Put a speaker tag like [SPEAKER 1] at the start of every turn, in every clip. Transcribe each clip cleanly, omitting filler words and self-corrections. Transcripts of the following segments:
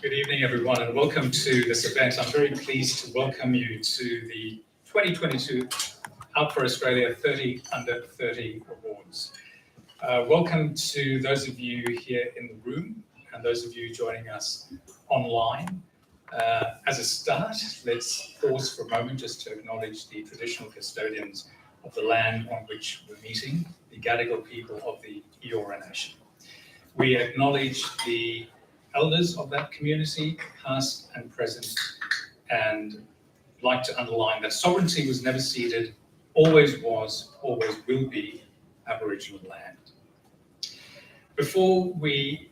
[SPEAKER 1] Good evening, everyone, and welcome to this event. I'm very pleased to welcome you to the 2022 Out for Australia 30 Under 30 Awards. Welcome to those of you here in the room and those of you joining us online. As a start, let's pause for a moment just to acknowledge the traditional custodians of the land on which we're meeting, the Gadigal people of the Eora Nation. We acknowledge the elders of that community, past and present, and like to underline that sovereignty was never ceded, always was, always will be Aboriginal land. Before we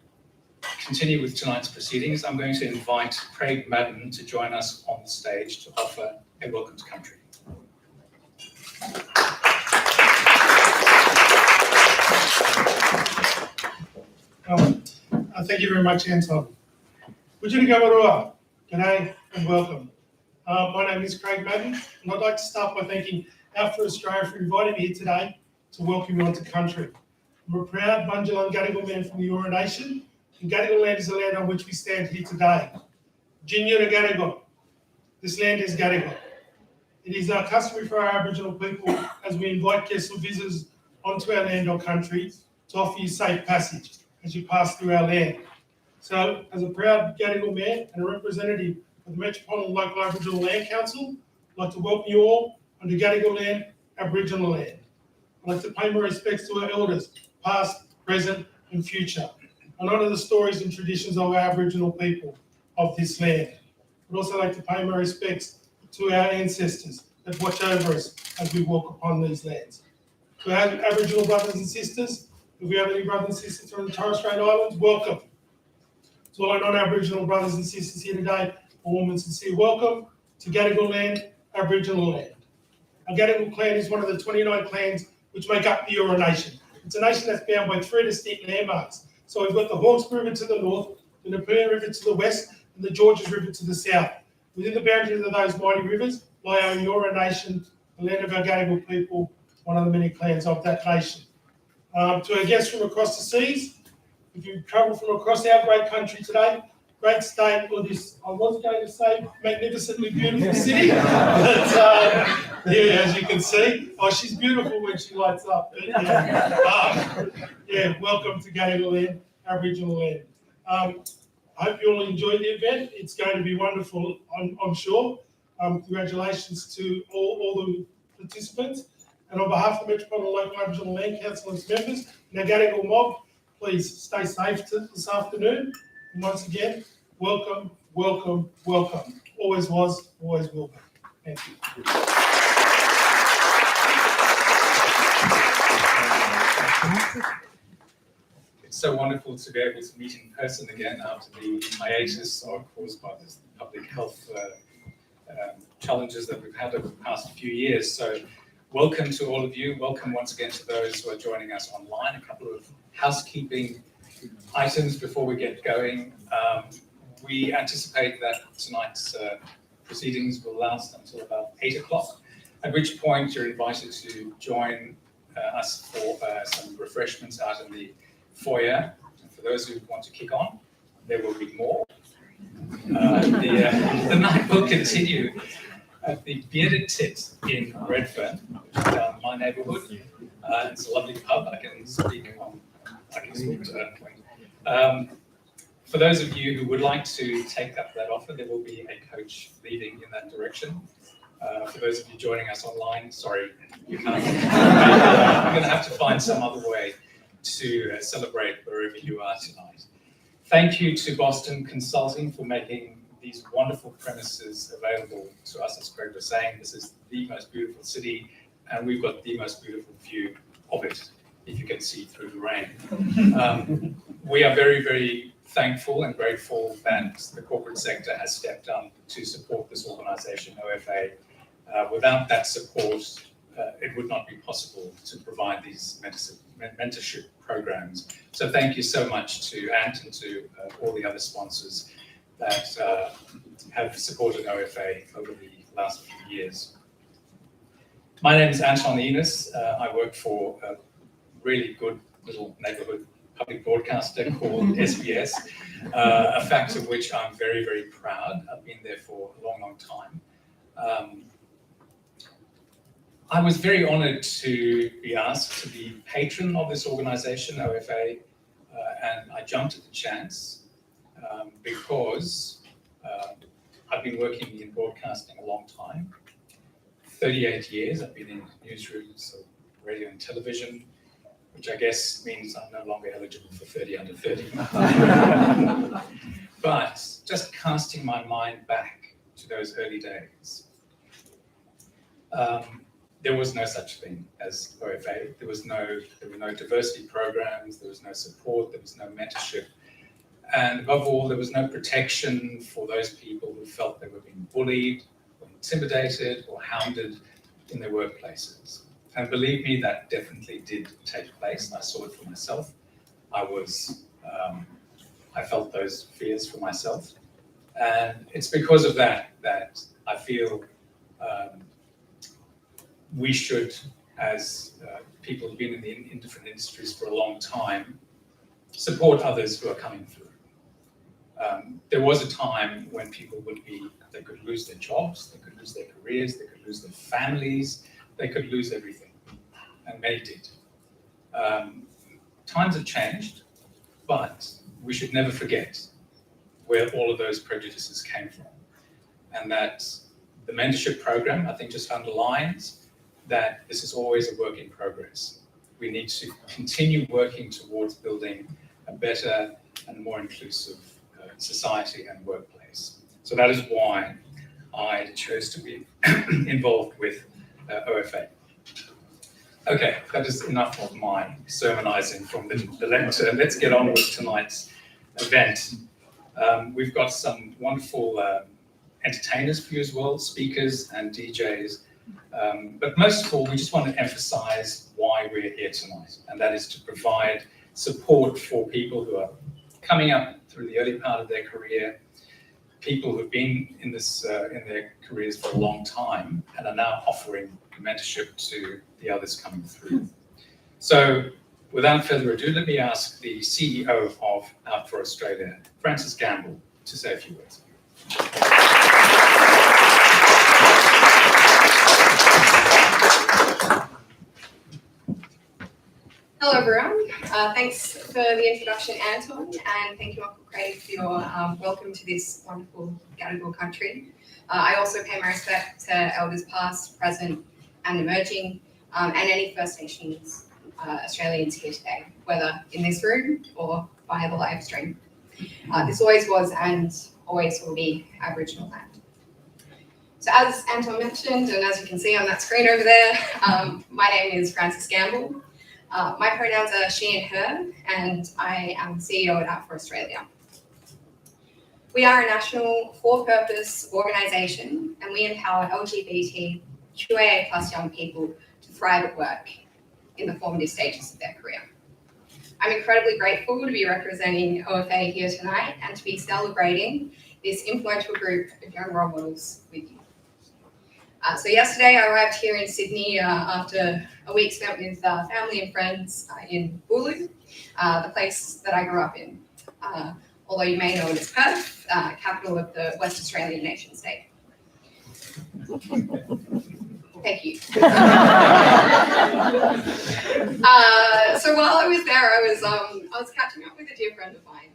[SPEAKER 1] continue with tonight's proceedings, I'm going to invite Craig Madden to join us on the stage to offer a welcome to country.
[SPEAKER 2] Thank you very much, Anton. Wujini Gamarua, g'day and welcome. My name is Craig Madden, and I'd like to start by thanking Out for Australia for inviting me here today to welcome you onto country. I'm a proud Bundjalung Gadigal man from the Eora Nation, and Gadigal land is the land on which we stand here today. Jinyuna Gadigal. This land is Gadigal. It is customary for our Aboriginal people, as we invite guests or visitors onto our land or country, to offer you safe passage as you pass through our land. So, as a proud Gadigal man and a representative of the Metropolitan Local Aboriginal Land Council, I'd like to welcome you all onto Gadigal land, Aboriginal land. I'd like to pay my respects to our elders, past, present and future, and honour the stories and traditions of our Aboriginal people of this land. I'd also like to pay my respects to our ancestors that watch over us as we walk upon these lands. To our Aboriginal brothers and sisters, if we have any brothers and sisters from the Torres Strait Islands, welcome. To all our non-Aboriginal brothers and sisters here today, a warm and sincere welcome to Gadigal land, Aboriginal land. Our Gadigal clan is one of the 29 clans which make up the Eora Nation. It's a nation that's bound by 3 distinct landmarks. So we've got the Hawkesbury River to the north, the Nepean River to the west, and the Georges River to the south. Within the boundaries of those mighty rivers lie our Eora Nation, the land of our Gadigal people, one of the many clans of that nation. To our guests from across the seas, if you travel from across our great country today, great state, or this, I was going to say, magnificently beautiful city, but yeah, as you can see, she's beautiful when she lights up. But, yeah, welcome to Gadigal land, Aboriginal land. I hope you all enjoyed the event. It's going to be wonderful, I'm sure. Congratulations to all the participants. And on behalf of the Metropolitan Local Aboriginal Land Council and its members and our Gadigal mob, please stay safe this afternoon. And once again, welcome, welcome, welcome. Always was, always will be. Thank you.
[SPEAKER 1] It's so wonderful to be able to meet in person again after the hiatus caused by the public health challenges that we've had over the past few years. So welcome to all of you. Welcome once again to those who are joining us online. A couple of housekeeping items before we get going. We anticipate that tonight's proceedings will last until about 8 o'clock, at which point you're invited to join us for some refreshments out in the foyer. And for those who want to kick on, there will be more. The night will continue at the Bearded Tit in Redfern, which is down my neighbourhood. It's a lovely pub. I can speak to that. For those of you who would like to take up that offer, there will be a coach leading in that direction. For those of you joining us online, sorry, you can't. You're going to have to find some other way to celebrate wherever you are tonight. Thank you to Boston Consulting for making these wonderful premises available to us. As Craig was saying, this is the most beautiful city, and we've got the most beautiful view of it, if you can see through the rain. We are very, very thankful and grateful that the corporate sector has stepped up to support this organisation, OFA. Without that support, it would not be possible to provide these mentorship programs. So thank you so much to Ant and to all the other sponsors that have supported OFA over the last few years. My name is Anton Enos. I work for a really good little neighbourhood public broadcaster called SBS, a fact of which I'm very, very proud. I've been there for a long, long time. I was very honoured to be asked to be patron of this organisation, OFA, and I jumped at the chance because I've been working in broadcasting a long time. 38 years I've been in newsrooms, radio and television, which I guess means I'm no longer eligible for 30 under 30. But just casting my mind back to those early days, there was no such thing as OFA. There were no diversity programs, there was no support, there was no mentorship. And above all, there was no protection for those people who felt they were being bullied, or intimidated, or hounded in their workplaces. And believe me, that definitely did take place. I saw it for myself. I felt those fears for myself. And it's because of that I feel we should, as people who've been in different industries for a long time, support others who are coming through. There was a time when people they could lose their jobs, they could lose their careers, they could lose their families, they could lose everything, and many did. Times have changed, but we should never forget where all of those prejudices came from. And that the mentorship program, I think, just underlines that this is always a work in progress. We need to continue working towards building a better and more inclusive society and workplace. So that is why I chose to be involved with OFA. Okay, that is enough of my sermonizing from the lecture. Let's get on with tonight's event. We've got some wonderful entertainers for you as well, speakers and DJs. But most of all, we just want to emphasize why we're here tonight, and that is to provide support for people who are coming up through the early part of their career, people who've been in their careers for a long time and are now offering mentorship to the others coming through. So without further ado, let me ask the CEO of Out for Australia, Francis Gamble, to say a few words.
[SPEAKER 3] Hello everyone, thanks for the introduction Anton, and thank you Uncle Craig for your welcome to this wonderful Gadigal country. I also pay my respect to elders past, present and emerging, and any First Nations Australians here today, whether in this room or via the live stream. This always was and always will be Aboriginal land. So as Anton mentioned, and as you can see on that screen over there, my name is Frances Gamble. My pronouns are she and her, and I am CEO at Out for Australia. We are a national for-purpose organisation, and we empower LGBTQIA+ young people to thrive at work in the formative stages of their career. I'm incredibly grateful to be representing OFA here tonight and to be celebrating this influential group of young role models with you. So yesterday I arrived here in Sydney after a week spent with family and friends in Bulu, the place that I grew up in, although you may know it as Perth, capital of the West Australian nation state. Thank you. So while I was there, I was catching up with a dear friend of mine,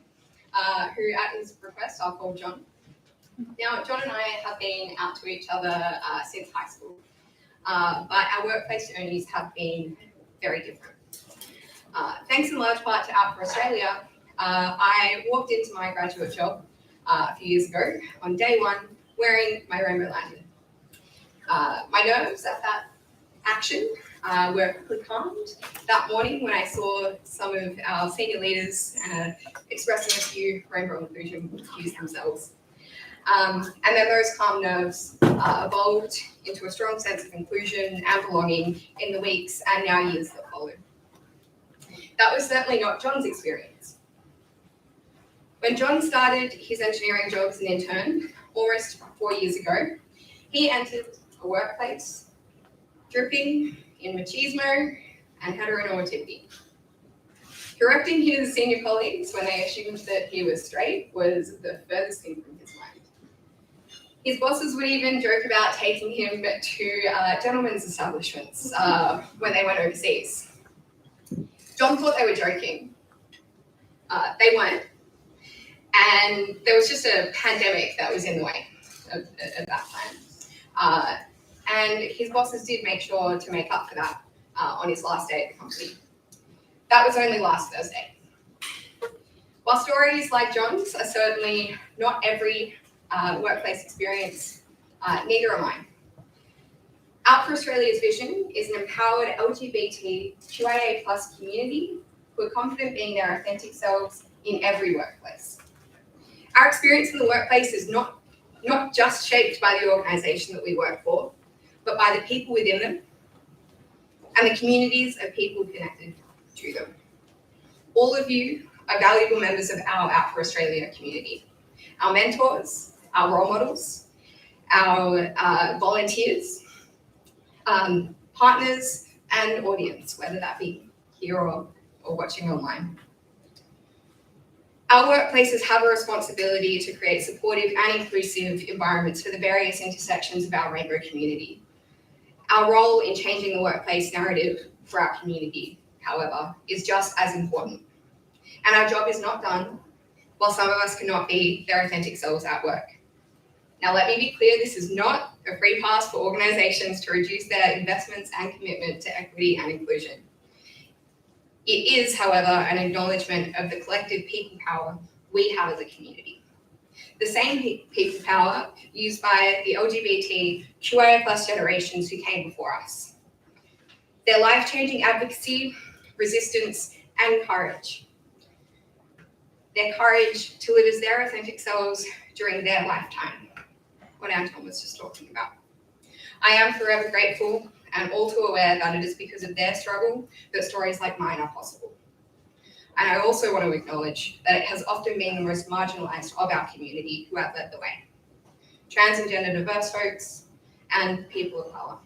[SPEAKER 3] who at his request I'll call John. Now, John and I have been out to each other since high school, but our workplace journeys have been very different. Thanks in large part to Out for Australia, I walked into my graduate job a few years ago on day one wearing my rainbow lanyard. My nerves at that action were quickly calmed that morning when I saw some of our senior leaders expressing a few rainbow inclusion views themselves. And then those calm nerves evolved into a strong sense of inclusion and belonging in the weeks and now years that followed. That was certainly not John's experience. When John started his engineering job as an intern almost 4 years ago, he entered a workplace dripping in machismo and heteronormativity. Correcting his senior colleagues when they assumed that he was straight was the furthest thing from his mind. His bosses would even joke about taking him to gentlemen's establishments when they went overseas. John thought they were joking. They weren't. And there was just a pandemic that was in the way at that time. And his bosses did make sure to make up for that on his last day at the company. That was only last Thursday. While stories like John's are certainly not every workplace experience, neither are mine. Out for Australia's vision is an empowered LGBTQIA+ community who are confident being their authentic selves in every workplace. Our experience in the workplace is not just shaped by the organisation that we work for, but by the people within them and the communities of people connected to them. All of you are valuable members of our Out for Australia community. Our mentors, our role models, our volunteers, partners and audience, whether that be here or watching online. Our workplaces have a responsibility to create supportive and inclusive environments for the various intersections of our rainbow community. Our role in changing the workplace narrative for our community, however, is just as important. And our job is not done while some of us cannot be their authentic selves at work. Now, let me be clear, this is not a free pass for organisations to reduce their investments and commitment to equity and inclusion. It is, however, an acknowledgement of the collective people power we have as a community. The same people power used by the LGBTQIA+ generations who came before us. Their life-changing advocacy, resistance, and courage. Their courage to live as their authentic selves during their lifetime, what Anton was just talking about. I am forever grateful and all too aware that it is because of their struggle that stories like mine are possible. And I also want to acknowledge that it has often been the most marginalised of our community who have led the way. Trans and gender diverse folks and people of colour.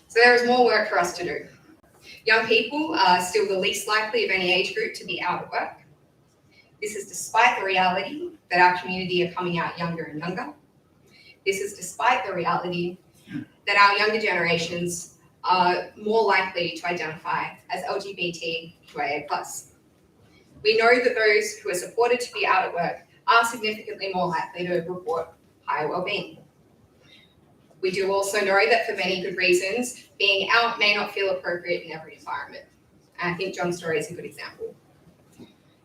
[SPEAKER 3] So there is more work for us to do. Young people are still the least likely of any age group to be out at work. This is despite the reality that our community are coming out younger and younger. This is despite the reality that our younger generations are more likely to identify as LGBTQIA+. We know that those who are supported to be out at work are significantly more likely to report higher wellbeing. We do also know that for many good reasons, being out may not feel appropriate in every environment. And I think John's story is a good example.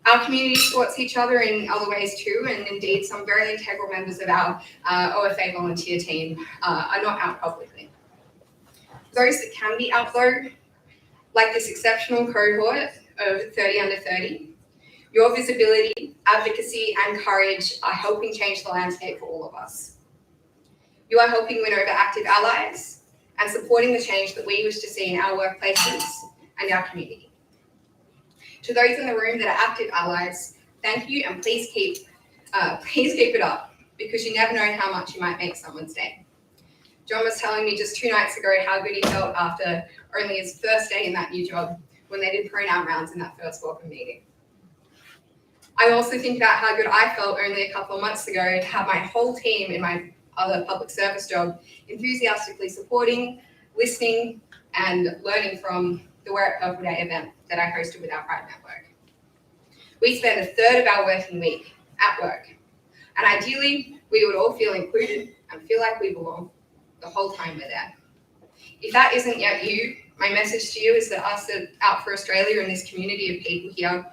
[SPEAKER 3] Our community supports each other in other ways too, and indeed some very integral members of our OFA volunteer team are not out publicly. Those that can be out though, like this exceptional cohort of 30 under 30, your visibility, advocacy and courage are helping change the landscape for all of us. You are helping win over active allies and supporting the change that we wish to see in our workplaces and our community. To those in the room that are active allies, thank you and please keep it up, because you never know how much you might make someone's day. John was telling me just 2 nights ago how good he felt after only his first day in that new job when they did pronoun rounds in that first welcome meeting. I also think about how good I felt only a couple of months ago to have my whole team in my other public service job enthusiastically supporting, listening, and learning from the Wear It Purple Day event that I hosted with our Pride Network. We spend a third of our working week at work, and ideally, we would all feel included and feel like we belong the whole time we're there. If that isn't yet you, my message to you is that us at Out for Australia and this community of people here,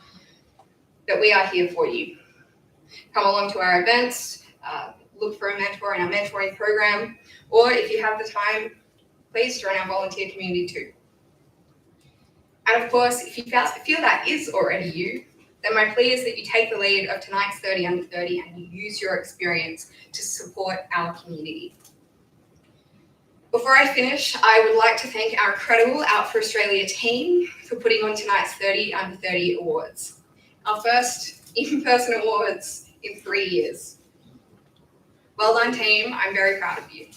[SPEAKER 3] that we are here for you. Come along to our events, look for a mentor in our mentoring program, or if you have the time, please join our volunteer community too. And of course, if you feel that is already you, then my plea is that you take the lead of tonight's 30 under 30 and you use your experience to support our community. Before I finish, I would like to thank our incredible Out for Australia team for putting on tonight's 30 under 30 awards. Our first in-person awards in 3 years. Well done, team. I'm very proud of you.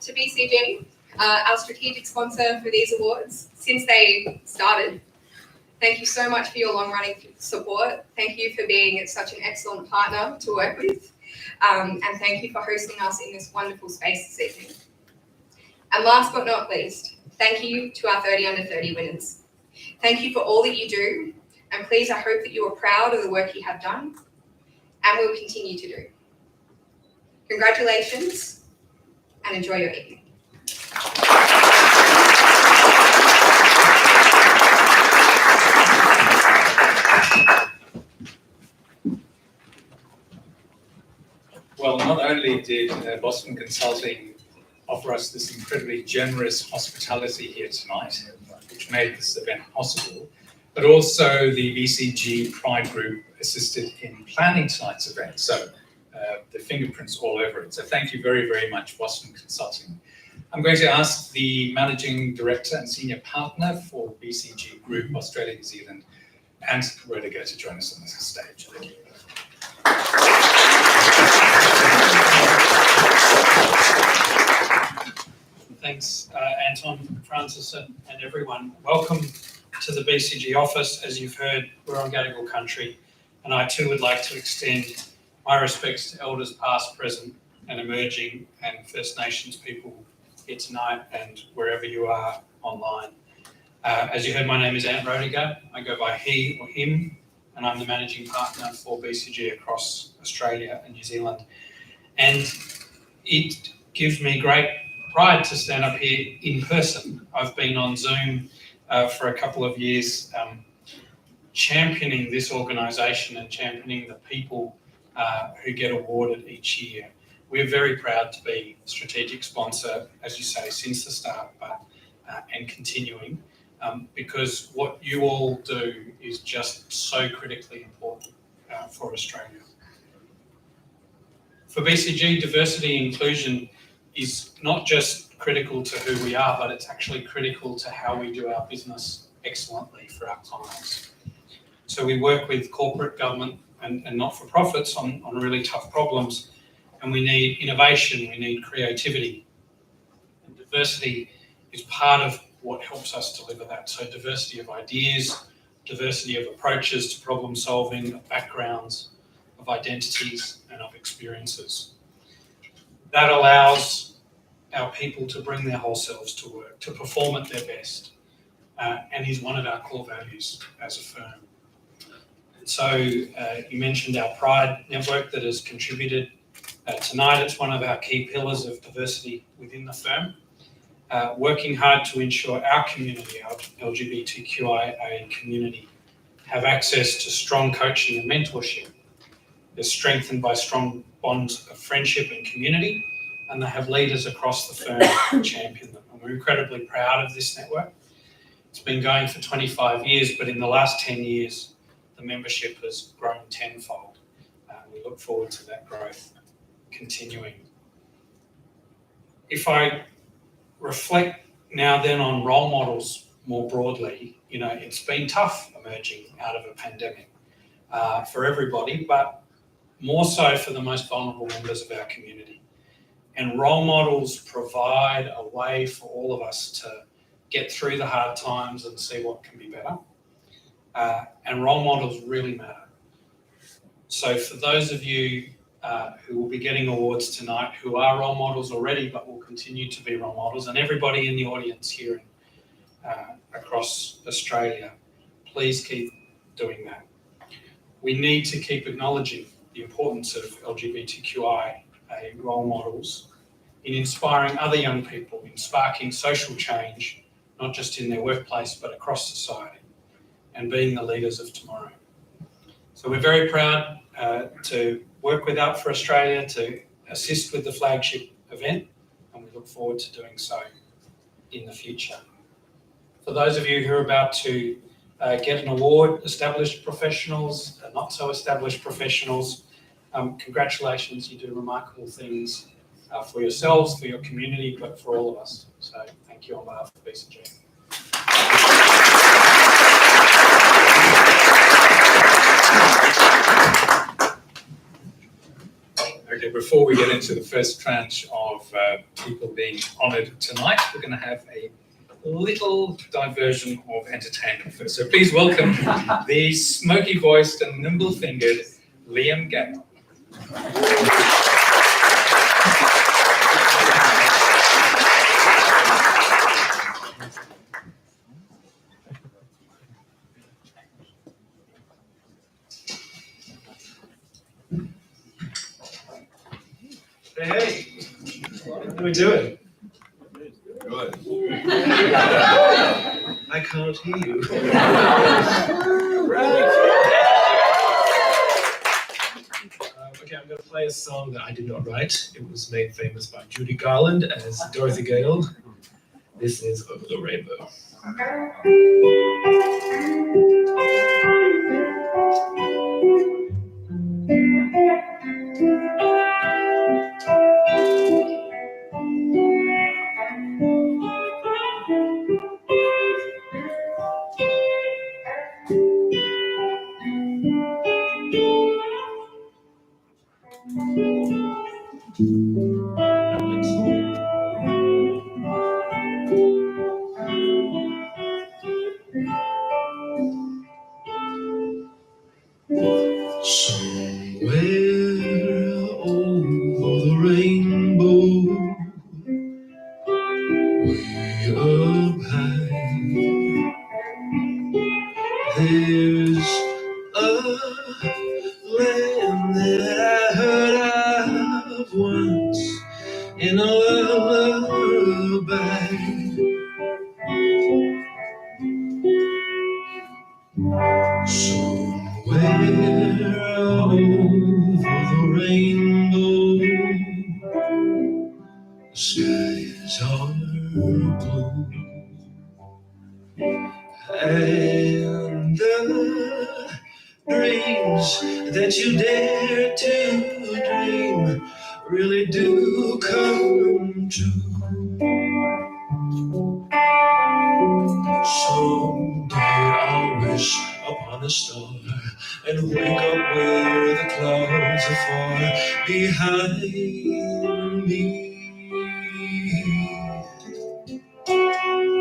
[SPEAKER 3] To BCG, our strategic sponsor for these awards, since they started, thank you so much for your long-running support. Thank you for being such an excellent partner to work with. And thank you for hosting us in this wonderful space this evening. And last but not least, thank you to our 30 under 30 winners. Thank you for all that you do, and please, I hope that you are proud of the work you have done and will continue to do. Congratulations, and enjoy your evening.
[SPEAKER 1] Well, not only did Boston Consulting offer us this incredibly generous hospitality here tonight, which made this event possible, but also the BCG Pride Group assisted in planning tonight's event. So the fingerprints all over it. So thank you very, very much, Boston Consulting. I'm going to ask the Managing Director and Senior Partner for BCG Group Australia, New Zealand, and Rodiger to join us on this stage. Thank you.
[SPEAKER 4] Thanks, Anton, Francis, and everyone. Welcome to the BCG office. As you've heard, we're on Gadigal country, and I too would like to extend my respects to Elders past, present, and emerging, and First Nations people here tonight and wherever you are online. As you heard, my name is Ant Rodiger. I go by he or him, and I'm the Managing Partner for BCG across Australia and New Zealand. And it gives me great pride to stand up here in person. I've been on Zoom for a couple of years, championing this organisation and championing the people who get awarded each year. We're very proud to be a strategic sponsor, as you say, since the start, but and continuing, because what you all do is just so critically important for Australia. For BCG, diversity and inclusion is not just critical to who we are, but it's actually critical to how we do our business excellently for our clients. So we work with corporate, government and not-for-profits on really tough problems, and we need innovation, we need creativity. And diversity is part of what helps us deliver that. So diversity of ideas, diversity of approaches to problem solving, of backgrounds, of identities, and of experiences. That allows our people to bring their whole selves to work, to perform at their best, and is one of our core values as a firm. And so you mentioned our Pride network that has contributed. Tonight it's one of our key pillars of diversity within the firm, working hard to ensure our community, our LGBTQIA community, have access to strong coaching and mentorship. They're strengthened by strong bonds of friendship and community, and they have leaders across the firm who champion them. And we're incredibly proud of this network. It's been going for 25 years, but in the last 10 years, the membership has grown tenfold. We look forward to that growth continuing. If I reflect now then on role models more broadly, it's been tough emerging out of a pandemic for everybody, but more so for the most vulnerable members of our community. And role models provide a way for all of us to get through the hard times and see what can be better. And role models really matter. So for those of you who will be getting awards tonight, who are role models already but will continue to be role models, and everybody in the audience here across Australia, please keep doing that. We need to keep acknowledging the importance of LGBTQIA role models in inspiring other young people, in sparking social change, not just in their workplace but across society, and being the leaders of tomorrow. So we're very proud to work with Out for Australia to assist with the flagship event, and we look forward to doing so in the future. For those of you who are about to get an award, established professionals, not so established professionals, congratulations, you do remarkable things for yourselves, for your community, but for all of us. So thank you on behalf of BCG.
[SPEAKER 1] Okay, before we get into the first tranche of people being honoured tonight, we're going to have a little diversion of entertainment first. So please welcome the smoky-voiced and nimble-fingered Liam Gale.
[SPEAKER 5] Hey, how are we doing?
[SPEAKER 6] Good.
[SPEAKER 5] I can't hear you. Okay, I'm going to play a song that I did not write. It was made famous by Judy Garland as Dorothy Gale. This is Over the Rainbow. Somewhere over the rainbow, way up high, there's a land that I heard of once in a lullaby. Somewhere over the rainbow, the skies are blue, and the dreams that you dare to dream really do come true. Someday I'll wish upon a star and wake up where the clouds are far behind me,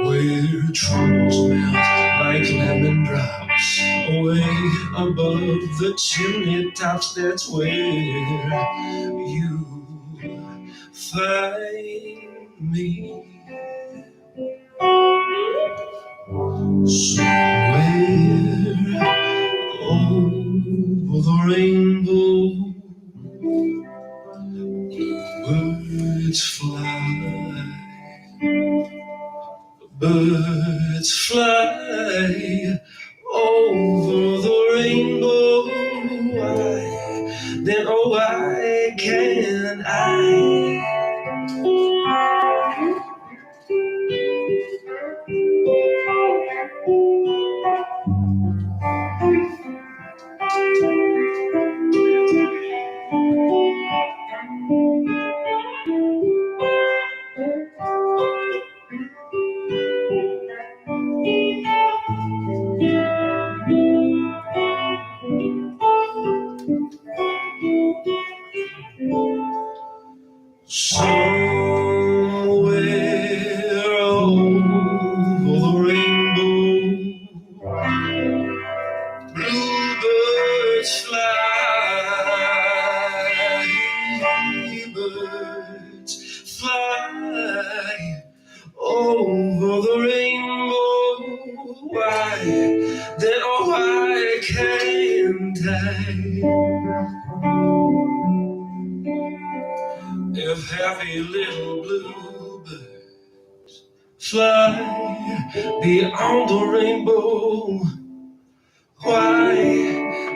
[SPEAKER 5] where troubles melt like lemon drops above the chimney tops, that's where you find me. Somewhere over the rainbow, birds fly, birds fly over the rainbow. Why, then oh why can't I? Somewhere over the rainbow, bluebirds fly, birds fly over the rainbow. Why, then oh why can't I? If happy little bluebirds fly beyond the rainbow, why,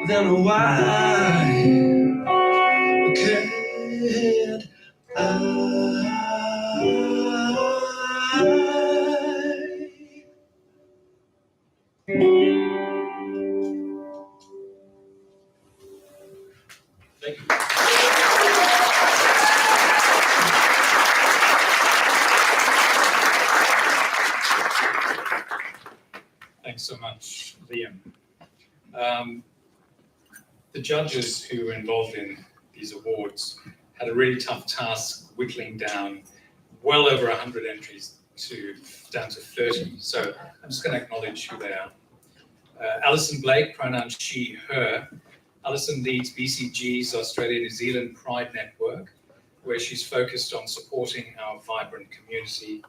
[SPEAKER 5] then why can't I? Thank you.
[SPEAKER 1] Thanks so much, Liam. The judges who were involved in these awards had a really tough task whittling down well over 100 entries down to 30. So I'm just going to acknowledge who they are. Alison Blake, pronoun she, her. Alison leads BCG's Australia-New Zealand Pride Network, where she's focused on supporting our vibrant community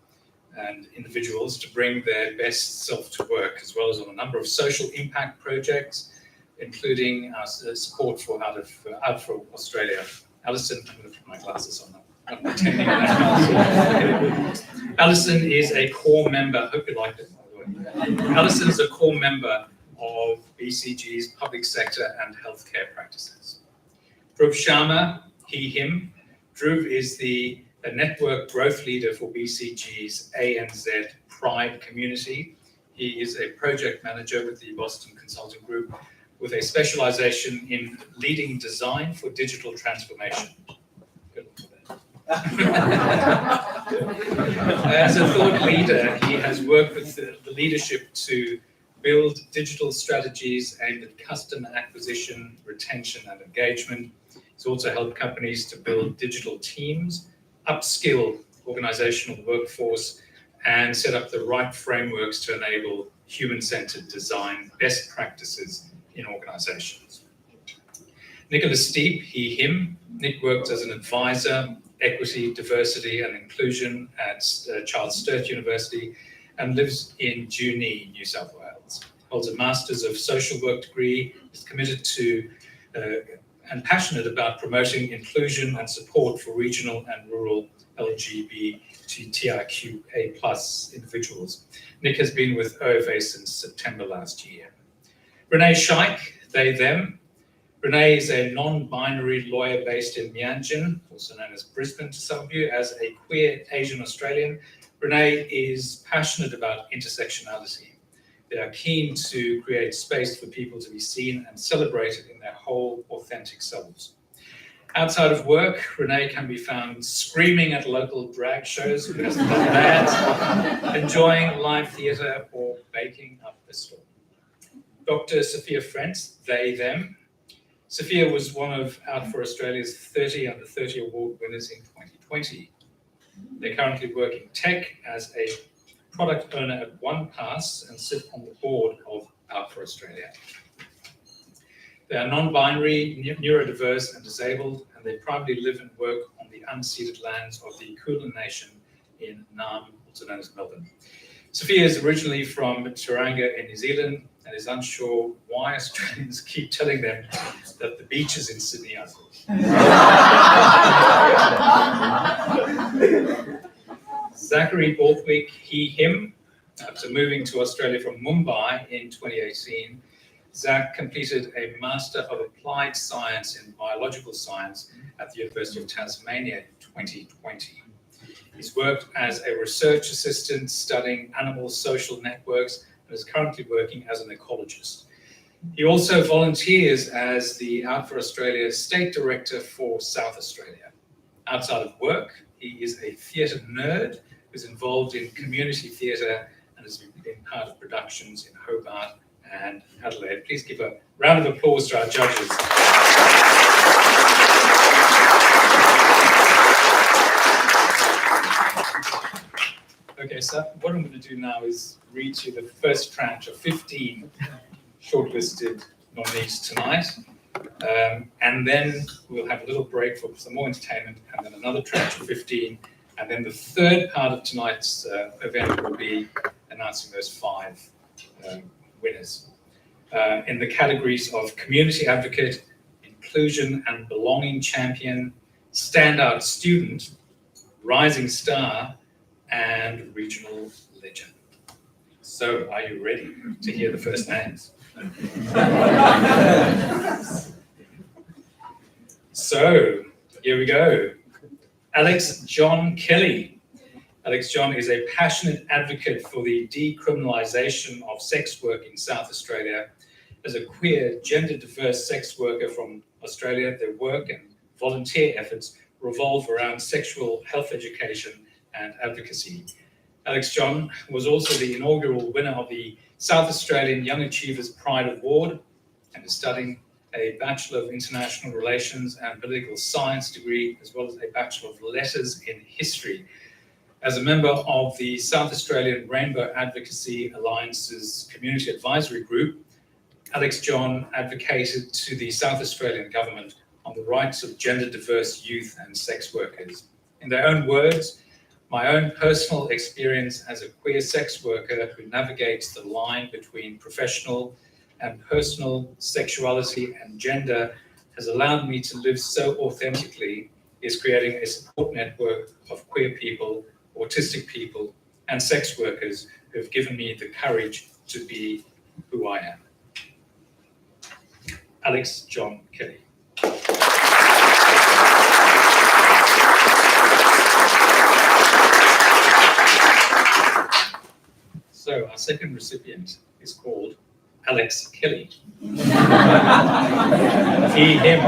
[SPEAKER 1] and individuals to bring their best self to work, as well as on a number of social impact projects, including our support for Out for Australia. Alison, I'm going to put my glasses on. I'm pretending that. Alison is a core member. I hope you liked it, by the way. Alison is a core member of BCG's public sector and healthcare practices. Dhruv Sharma, he, him. Dhruv is the network growth leader for BCG's ANZ Pride community. He is a project manager with the Boston Consulting Group with a specialization in leading design for digital transformation. Good luck with that. As a thought leader, he has worked with the leadership to build digital strategies aimed at customer acquisition, retention, and engagement. He's also helped companies to build digital teams, upskill organizational workforce, and set up the right frameworks to enable human-centered design best practices in organizations. Nicholas Steep, he, him. Nick worked as an advisor, equity, diversity, and inclusion at Charles Sturt University and lives in Junee, New South Wales. Holds a Masters of Social Work degree, is committed to and passionate about promoting inclusion and support for regional and rural LGBTIQA+ individuals. Nick has been with OFA since September last year. Renee Scheich, they, them. Renee is a non-binary lawyer based in Mianjin, also known as Brisbane to some of you, as a queer Asian Australian. Renee is passionate about intersectionality. They are keen to create space for people to be seen and celebrated in their whole authentic selves. Outside of work, Renee can be found screaming at local drag shows, who hasn't done that, enjoying live theatre or baking up a storm. Dr. Sophia Frentz, they, them. Sophia was one of Out for Australia's 30 Under 30 award winners in 2020. They currently work in tech as a product owner at OnePass and sit on the board of Out for Australia. They are non-binary, neurodiverse and disabled, and they primarily live and work on the unceded lands of the Kulin Nation in Naarm, also known as Melbourne. Sophia is originally from Tauranga in New Zealand and is unsure why Australians keep telling them that the beaches in Sydney are full. Zachary Borthwick, he, him. After moving to Australia from Mumbai in 2018, Zach completed a Master of Applied Science in Biological Science at the University of Tasmania in 2020. He's worked as a research assistant studying animal social networks and is currently working as an ecologist. He also volunteers as the Out for Australia State Director for South Australia. Outside of work, he is a theatre nerd who's involved in community theatre and has been part of productions in Hobart and Adelaide. Please give a round of applause to our judges. Okay, so what I'm going to do now is read you the first tranche of 15 shortlisted nominees tonight. And then we'll have a little break for some more entertainment, and then another tranche of 15. And then the third part of tonight's event will be announcing those 5 winners. In the categories of Community Advocate, Inclusion and Belonging Champion, Standout Student, Rising Star, and Regional Legend. So, are you ready to hear the first names? So, here we go. Alex John Kelly. Alex John is a passionate advocate for the decriminalisation of sex work in South Australia. As a queer, gender-diverse sex worker from Australia, their work and volunteer efforts revolve around sexual health education and advocacy. Alex John was also the inaugural winner of the South Australian Young Achievers Pride Award and is studying a Bachelor of International Relations and Political Science degree, as well as a Bachelor of Letters in History. As a member of the South Australian Rainbow Advocacy Alliance's Community Advisory Group, Alex John advocated to the South Australian government on the rights of gender-diverse youth and sex workers. In their own words, my own personal experience as a queer sex worker who navigates the line between professional and personal sexuality and gender has allowed me to live so authentically is creating a support network of queer people, autistic people, and sex workers who have given me the courage to be who I am. Alex John Kelly. So our second recipient is called Alex Kelly. He, him.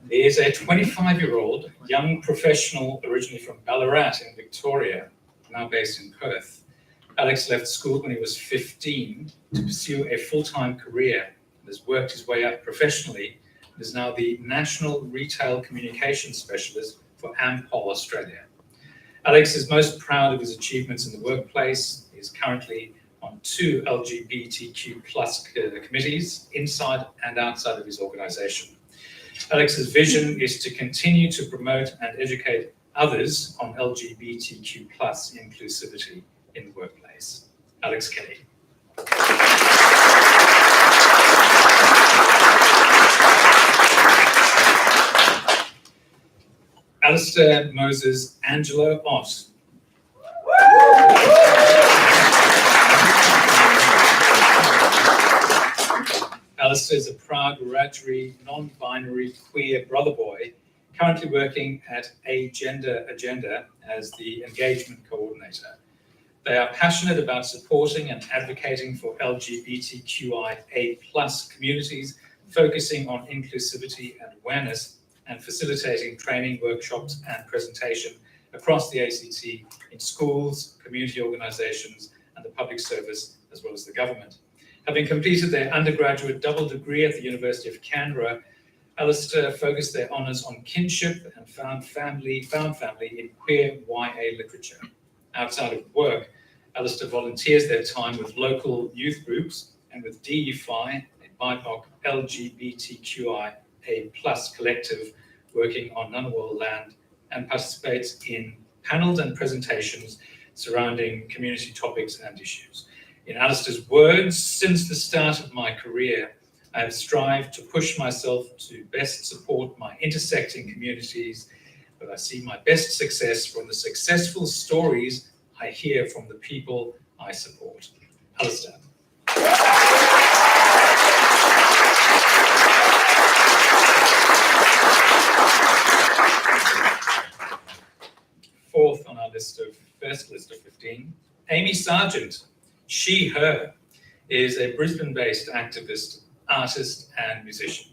[SPEAKER 1] He is a 25-year-old young professional originally from Ballarat in Victoria, now based in Perth. Alex left school when he was 15 to pursue a full-time career and has worked his way up professionally and is now the National Retail Communications Specialist for Ampol Australia. Alex is most proud of his achievements in the workplace. He is currently on 2 LGBTQ plus committees inside and outside of his organisation. Alex's vision is to continue to promote and educate others on LGBTQ plus inclusivity in the workplace. Alex Kelly. Alistair Moses Angelo Ott. Alistair is a proud Wiradjuri non-binary queer brother boy, currently working at Agenda Agenda as the engagement coordinator. They are passionate about supporting and advocating for LGBTQIA+ communities, focusing on inclusivity and awareness, and facilitating training, workshops, and presentation across the ACT in schools, community organisations, and the public service, as well as the government. Having completed their undergraduate double degree at the University of Canberra, Alistair focused their honours on kinship and found family in queer YA literature. Outside of work, Alistair volunteers their time with local youth groups and with DUFI, a BIPOC LGBTQIA+ collective working on Ngunnawal land and participates in panels and presentations surrounding community topics and issues. In Alistair's words, since the start of my career, I have strived to push myself to best support my intersecting communities, but I see my best success from the successful stories I hear from the people I support. Alistair. Fourth on our first list of 15, Amy Sargent. She, her, is a Brisbane-based activist, artist, and musician.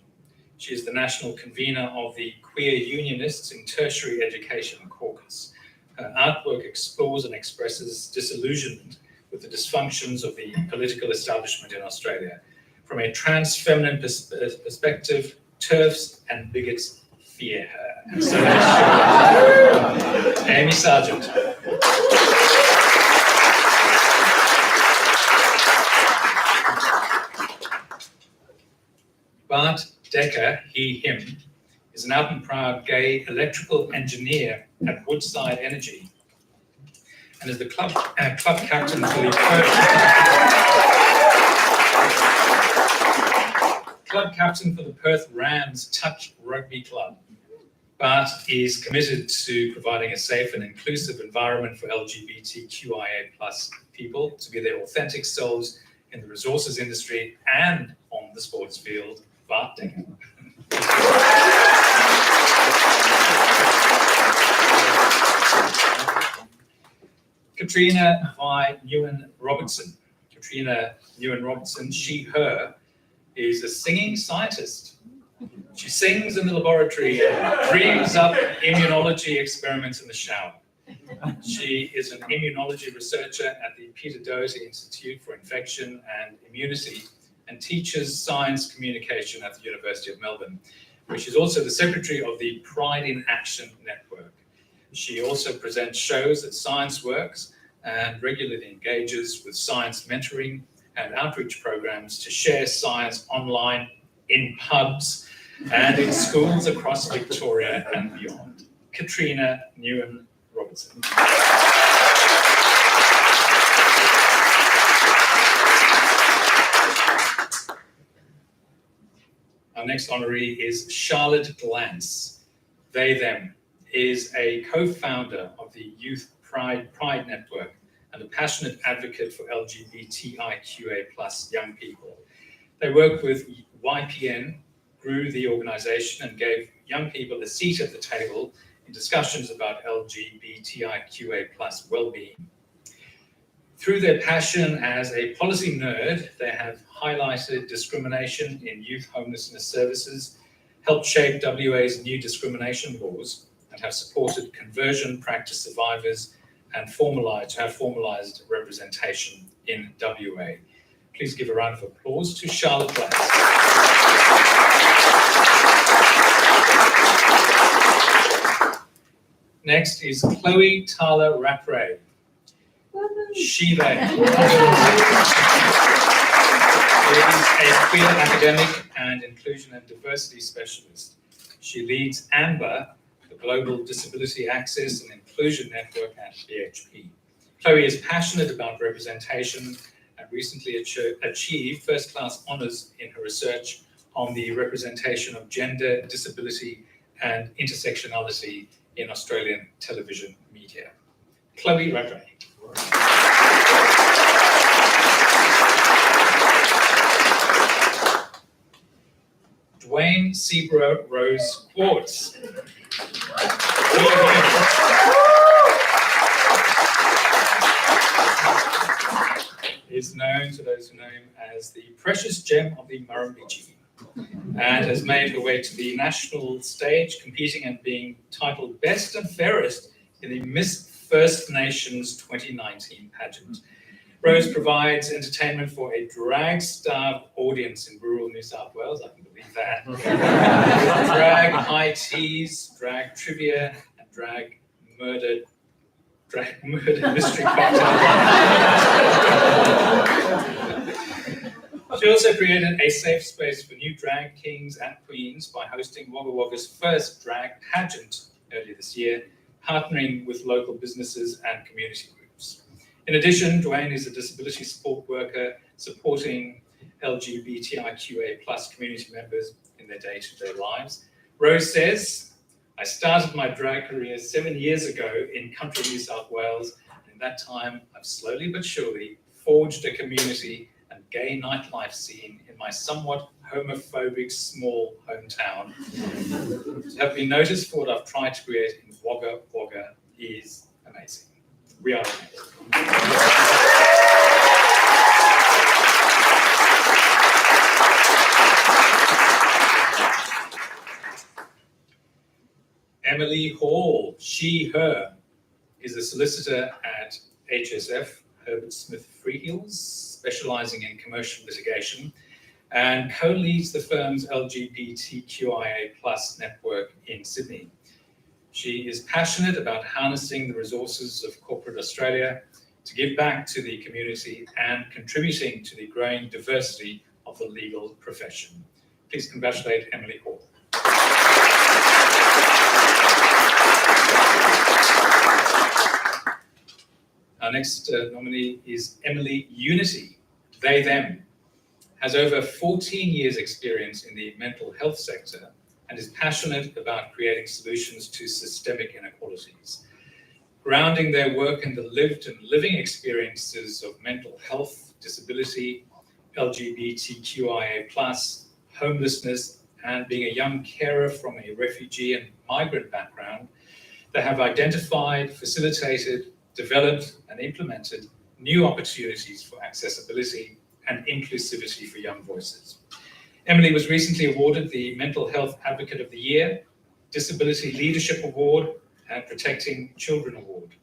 [SPEAKER 1] She is the national convener of the Queer Unionists in Tertiary Education Caucus. Her artwork explores and expresses disillusionment with the dysfunctions of the political establishment in Australia. From a trans-feminine perspective, TERFs and bigots fear her. And so Amy Sargent. Bart Decker, he, him, is an out and proud gay electrical engineer at Woodside Energy and is the club captain for the Perth Rams Touch Rugby Club. Bart is committed to providing a safe and inclusive environment for LGBTQIA+ people to be their authentic selves in the resources industry and on the sports field. Bart Decker. Katrina Vi Newen Robertson. Katrina Newen Robertson, she, her, is a singing scientist. She sings in the laboratory and dreams up immunology experiments in the shower. She is an immunology researcher at the Peter Doherty Institute for Infection and Immunity and teaches science communication at the University of Melbourne, where she's also the secretary of the Pride in Action Network. She also presents shows at Science Works and regularly engages with science mentoring and outreach programs to share science online, in pubs, and in schools across Victoria and beyond. Katrina Newen Robertson. Our next honoree is Charlotte Glantz. They, them, is a co-founder of the Youth Pride Network and a passionate advocate for LGBTIQA+ young people. They work with YPN, grew the organization and gave young people a seat at the table in discussions about LGBTIQA+ well-being. Through their passion as a policy nerd, they have highlighted discrimination in youth homelessness services, helped shape WA's new discrimination laws, and have supported conversion practice survivors and have formalized representation in WA. Please give a round of applause to Charlotte Glantz. Next is Chloe Tala Rattray. She, they, is a queer academic and inclusion and diversity specialist. She leads AMBER, the Global Disability Access and Inclusion Network at BHP. Chloe is passionate about representation and recently achieved first-class honours in her research on the representation of gender, disability and intersectionality in Australian television media. Chloe Rattray. Dwayne Seabrook Rose Quartz. Is known to those who know him as the precious gem of the Murrumbidgee and has made her way to the national stage, competing and being titled Best and Fairest in the Miss First Nations 2019 pageant. Rose provides entertainment for a drag-starved audience in rural New South Wales, I can believe that. Drag high teas, drag trivia, and drag murder mystery cocktail. She also created a safe space for new drag kings and queens by hosting Wagga Wagga's first drag pageant earlier this year, partnering with local businesses and community groups. In addition, Dwayne is a disability support worker supporting LGBTIQA plus community members in their day-to-day lives. Rose says, I started my drag career 7 years ago in country New South Wales. And in that time, I've slowly but surely forged a community and gay nightlife scene in my somewhat homophobic small hometown. To have been noticed for what I've tried to create in Wagga Wagga is amazing. We are amazing. Emily Hall, she, her, is a solicitor at HSF, Herbert Smith Freehills, specialising in commercial litigation, and co-leads the firm's LGBTQIA+ network in Sydney. She is passionate about harnessing the resources of corporate Australia to give back to the community and contributing to the growing diversity of the legal profession. Please congratulate Emily Hall. Our next nominee is Emily Unity, they, them, has over 14 years experience in the mental health sector and is passionate about creating solutions to systemic inequalities. Grounding their work in the lived and living experiences of mental health, disability, LGBTQIA+, homelessness, and being a young carer from a refugee and migrant background, they have identified, facilitated, developed and implemented new opportunities for accessibility and inclusivity for young voices. Emily was recently awarded the Mental Health Advocate of the Year, Disability Leadership Award, and Protecting Children Award.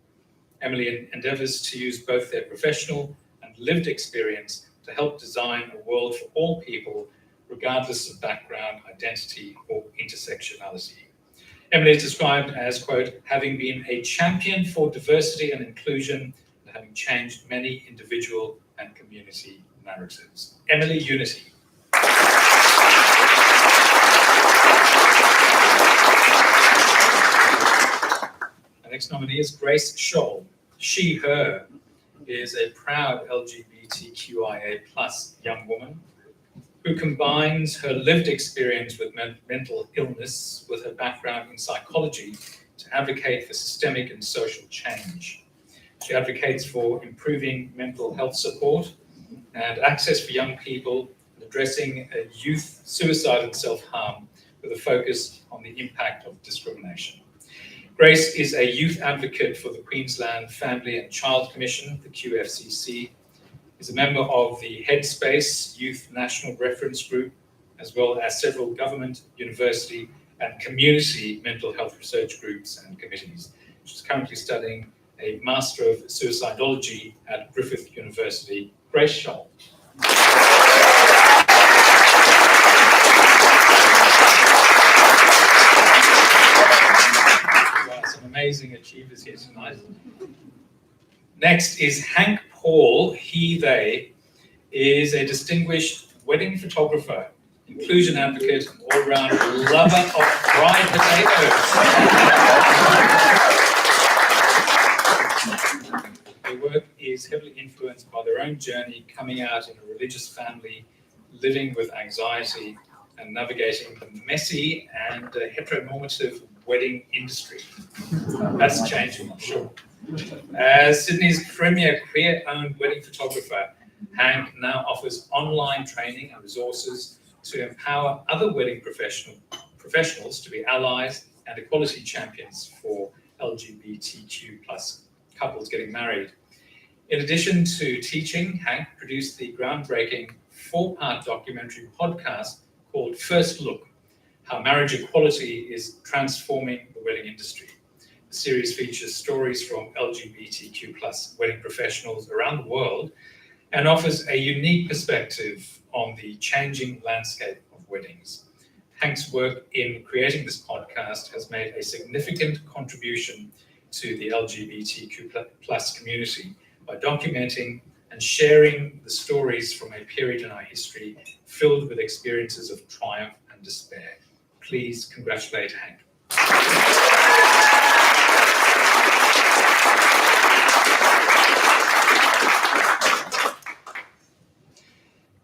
[SPEAKER 1] Emily endeavours to use both their professional and lived experience to help design a world for all people, regardless of background, identity, or intersectionality. Emily is described as, quote, having been a champion for diversity and inclusion and having changed many individual and community narratives. Emily Unity. Our next nominee is Grace Scholl. She, her, is a proud LGBTQIA+ young woman who combines her lived experience with mental illness with her background in psychology to advocate for systemic and social change. She advocates for improving mental health support and access for young people, and addressing youth suicide and self-harm with a focus on the impact of discrimination. Grace is a youth advocate for the Queensland Family and Child Commission, the QFCC, is a member of the Headspace Youth National Reference Group, as well as several government, university, and community mental health research groups and committees. She's currently studying a Master of Suicidology at Griffith University. Grace Scholl. Some amazing achievers here tonight. Next is Hank Paul, he, they, is a distinguished wedding photographer, inclusion advocate, and all-round lover of fried potatoes. Their work is heavily influenced by their own journey coming out in a religious family, living with anxiety, and navigating the messy and heteronormative wedding industry. That's changing, I'm sure. As Sydney's premier queer-owned wedding photographer, Hank now offers online training and resources to empower other wedding professionals to be allies and equality champions for LGBTQ+ couples getting married. In addition to teaching, Hank produced the groundbreaking 4-part documentary podcast called First Look: How Marriage Equality is Transforming the Wedding Industry. The series features stories from LGBTQ+ wedding professionals around the world and offers a unique perspective on the changing landscape of weddings. Hank's work in creating this podcast has made a significant contribution to the LGBTQ+ community by documenting and sharing the stories from a period in our history filled with experiences of triumph and despair. Please congratulate Hank.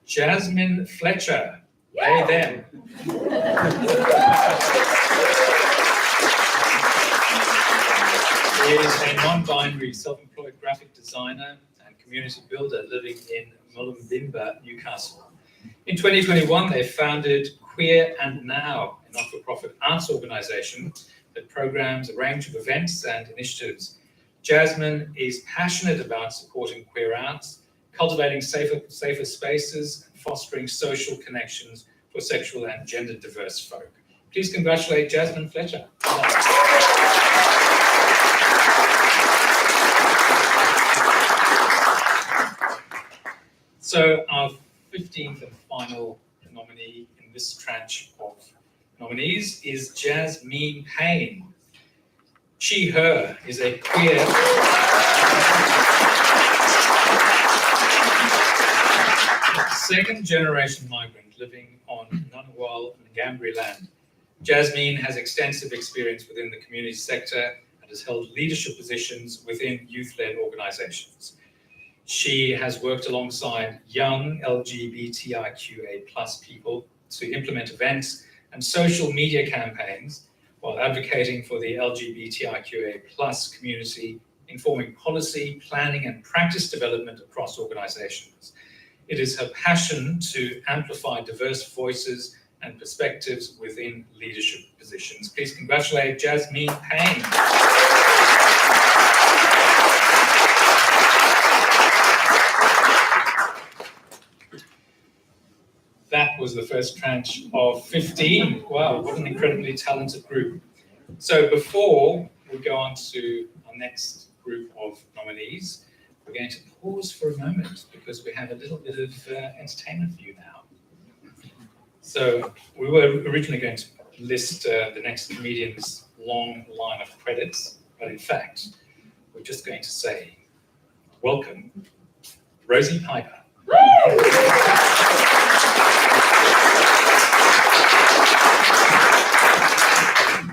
[SPEAKER 1] Jasmine Fletcher, they, them. She is a non-binary, self-employed graphic designer and community builder living in Mullumbimba, Newcastle. In 2021, they founded Queer and Now, a not-for-profit arts organisation that programs a range of events and initiatives. Jasmine is passionate about supporting queer arts, cultivating safer spaces, and fostering social connections for sexual and gender diverse folk. Please congratulate Jasmine Fletcher. So our 15th and final nominee in this tranche of nominees is Jasmine Payne. She, her is a queer second-generation migrant living on Ngunnawal Ngambri land. Jasmine has extensive experience within the community sector and has held leadership positions within youth-led organisations. She has worked alongside young LGBTIQA+ people to implement events and social media campaigns while advocating for the LGBTIQA+ community, informing policy, planning and practice development across organisations. It is her passion to amplify diverse voices and perspectives within leadership positions. Please congratulate Jasmine Payne. That was the first tranche of 15. Wow, what an incredibly talented group. So before we go on to our next group of nominees, we're going to pause for a moment because we have a little bit of entertainment for you now. So we were originally going to list the next comedian's long line of credits, but in fact, we're just going to say, welcome, Rosie Piper.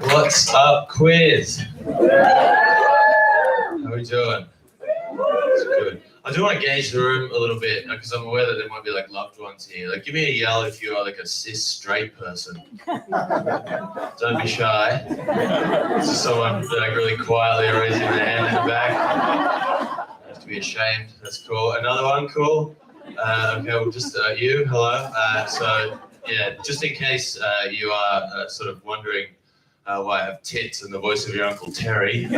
[SPEAKER 7] What's up, quiz? How are we doing? It's good. I do want to gauge the room a little bit because I'm aware that there might be like loved ones here. Like, give me a yell if you are like a cis straight person. Don't be shy. This is someone like really quietly raising their hand in the back. You have to be ashamed. That's cool. Another one, cool. Okay, well, just you. Hello. So yeah, just in case you are sort of wondering why I have tits and the voice of your Uncle Terry.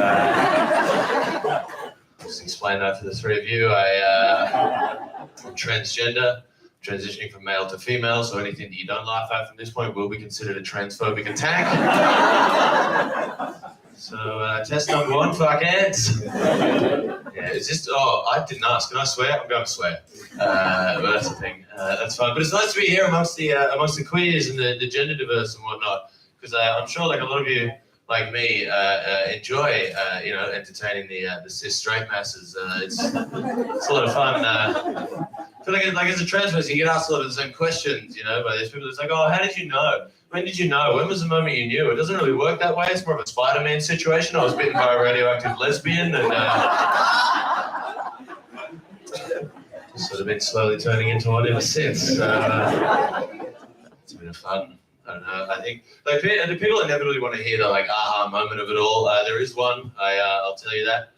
[SPEAKER 7] I'll just explain that to the three of you. I'm transgender, transitioning from male to female, so anything that you don't laugh at from this point will be considered a transphobic attack. So test number one, fuck ants. Yeah, it's just, I didn't ask. Can I swear? I'm going to swear. But that's the thing. That's fine. But it's nice to be here amongst the queers and the gender diverse and whatnot. Because I'm sure, like a lot of you, like me, enjoy, entertaining the cis straight masses. It's a lot of fun. I feel like as a trans person, you get asked a lot of the same questions, by these people. It's like, oh, how did you know? When did you know? When was the moment you knew? It doesn't really work that way. It's more of a Spider-Man situation. I was bitten by a radioactive lesbian, and sort of been slowly turning into one ever since. It's been fun. I don't know. I think like the people inevitably want to hear the like aha moment of it all. There is one. I'll tell you that.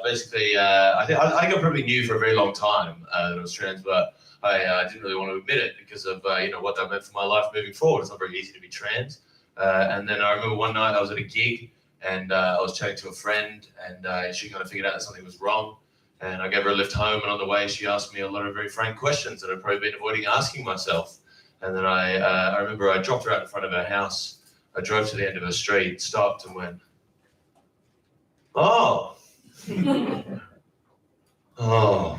[SPEAKER 7] Basically, I think I probably knew for a very long time that I was trans, but I didn't really want to admit it because of what that meant for my life moving forward. It's not very easy to be trans. And then I remember one night I was at a gig and I was chatting to a friend, and she kind of figured out that something was wrong. And I gave her a lift home, and on the way she asked me a lot of very frank questions that I'd probably been avoiding asking myself. And then I remember I dropped her out in front of her house. I drove to the end of her street, stopped and went, oh. Oh.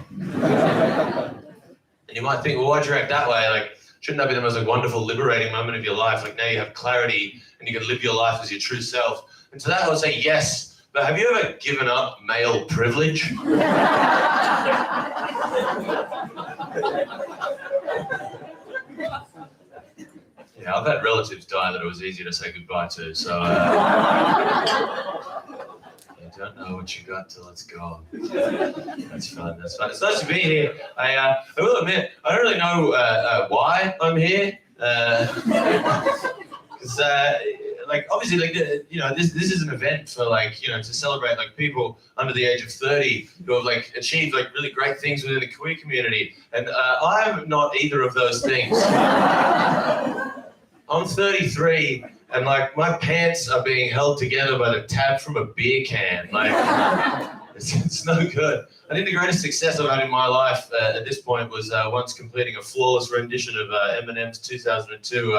[SPEAKER 7] And you might think, well, why'd you act that way? Like, shouldn't that be the most wonderful, liberating moment of your life? Like, now you have clarity and you can live your life as your true self. And to that I would say yes. But have you ever given up male privilege? Yeah, I've had relatives die that it was easy to say goodbye to, so you don't know what you got till it's gone. That's fun. That's fun. It's nice to be here. I will admit, I don't really know why I'm here. Because like obviously like this is an event for like to celebrate like people under the age of 30 who have like achieved like really great things within the queer community, and I'm not either of those things. I'm 33 and like my pants are being held together by the tab from a beer can. Like it's no good. I think the greatest success I've had in my life at this point was once completing a flawless rendition of Eminem's 2002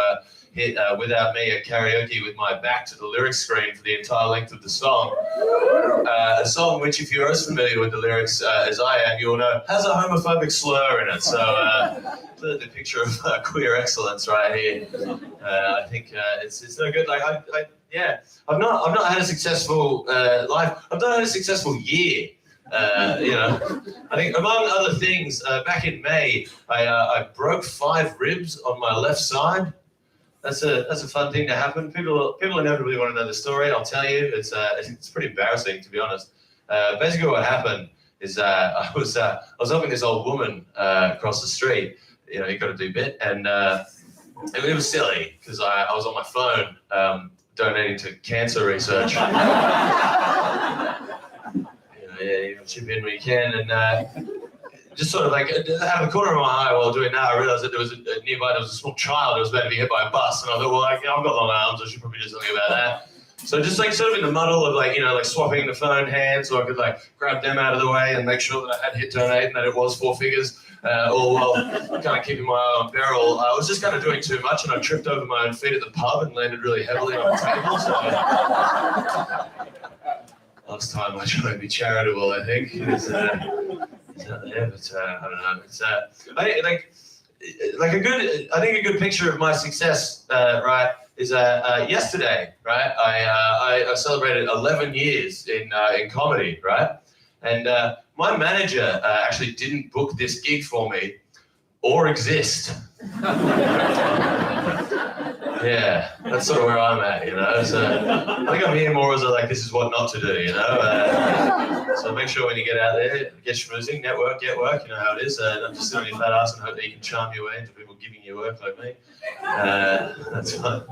[SPEAKER 7] hit Without Me at karaoke with my back to the lyrics screen for the entire length of the song. A song which, if you're as familiar with the lyrics as I am, you'll know has a homophobic slur in it. So the picture of queer excellence right here. I think it's no good. Like I've not had a successful life. I've not had a successful year. I think among other things, back in May, I broke 5 ribs on my left side. That's a fun thing to happen. People inevitably want to know the story. I'll tell you. It's pretty embarrassing, to be honest. Basically, what happened is I was helping this old woman across the street. You got to do bit, and it was silly because I was on my phone donating to cancer research. You chip in when you can, and just sort of like out of the corner of my eye while doing that, I realized that there was nearby a small child who was about to be hit by a bus, and I thought, well, I've got long arms, I should probably do something about that. So just like sort of in the muddle of like like swapping the phone hands, so I could like grab them out of the way and make sure that I had hit donate and that it was 4 figures, all while kind of keeping my eye on barrel. I was just kind of doing too much, and I tripped over my own feet at the pub and landed really heavily on the table. So last time I tried to be charitable, I think. It's not there, but I don't know. It's I think a good picture of my success, right, is yesterday, right? I celebrated 11 years in comedy, right? And my manager actually didn't book this gig for me or exist. Yeah, that's sort of where I'm at, So I think I'm here more as this is what not to do, So make sure when you get out there, get schmoozing, network, get work, you know how it is. Don't just sit on your fat ass and hope that you can charm your way into people giving you work like me. That's fine.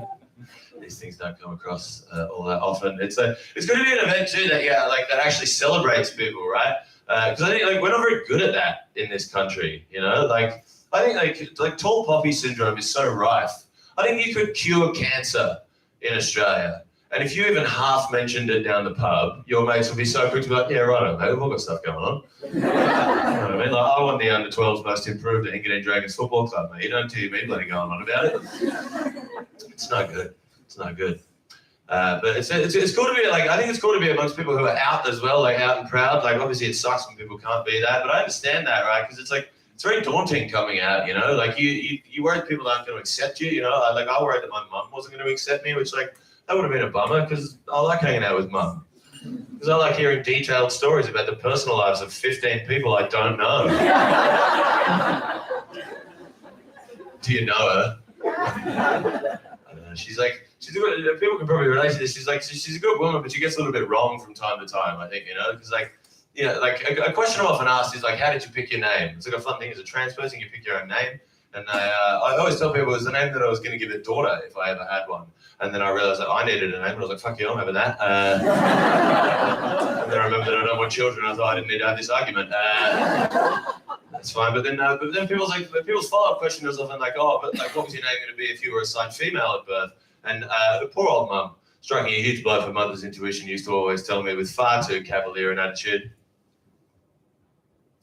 [SPEAKER 7] These things don't come across all that often. It's good to be an event too that that actually celebrates people, right? Because I think we're not very good at that in this country, I think tall poppy syndrome is so rife. I think you could cure cancer in Australia. And if you even half mentioned it down the pub, your mates would be so quick to be like, yeah, right, mate, we've all got stuff going on. You know what I mean? Like, I won the under-12s most improved at Engadine Dragons Football Club, mate. You don't tell me bloody going on about it. It's no good. It's no good. But it's cool to be, I think it's cool to be amongst people who are out as well, out and proud. Obviously it sucks when people can't be that, but I understand that, right? Because it's it's very daunting coming out, you worry people aren't going to accept you, I worried that my mum wasn't going to accept me, which that would have been a bummer because I like hanging out with mum. Because I like hearing detailed stories about the personal lives of 15 people I don't know. Do you know her? I don't know. She's a good, people can probably relate to this. She's a good woman, but she gets a little bit wrong from time to time, I think, because a question I'm often asked is how did you pick your name? It's a fun thing as a trans person, you pick your own name. And I always tell people it was the name that I was going to give a daughter if I ever had one. And then I realized that I needed a name, and I was like, fuck you, I'm having that. And then I remembered that I don't want children, and I thought I didn't need to have this argument. That's fine, but then people's follow-up question is often what was your name going to be if you were assigned female at birth? And the poor old mum, striking a huge blow for mother's intuition, used to always tell me with far too cavalier an attitude,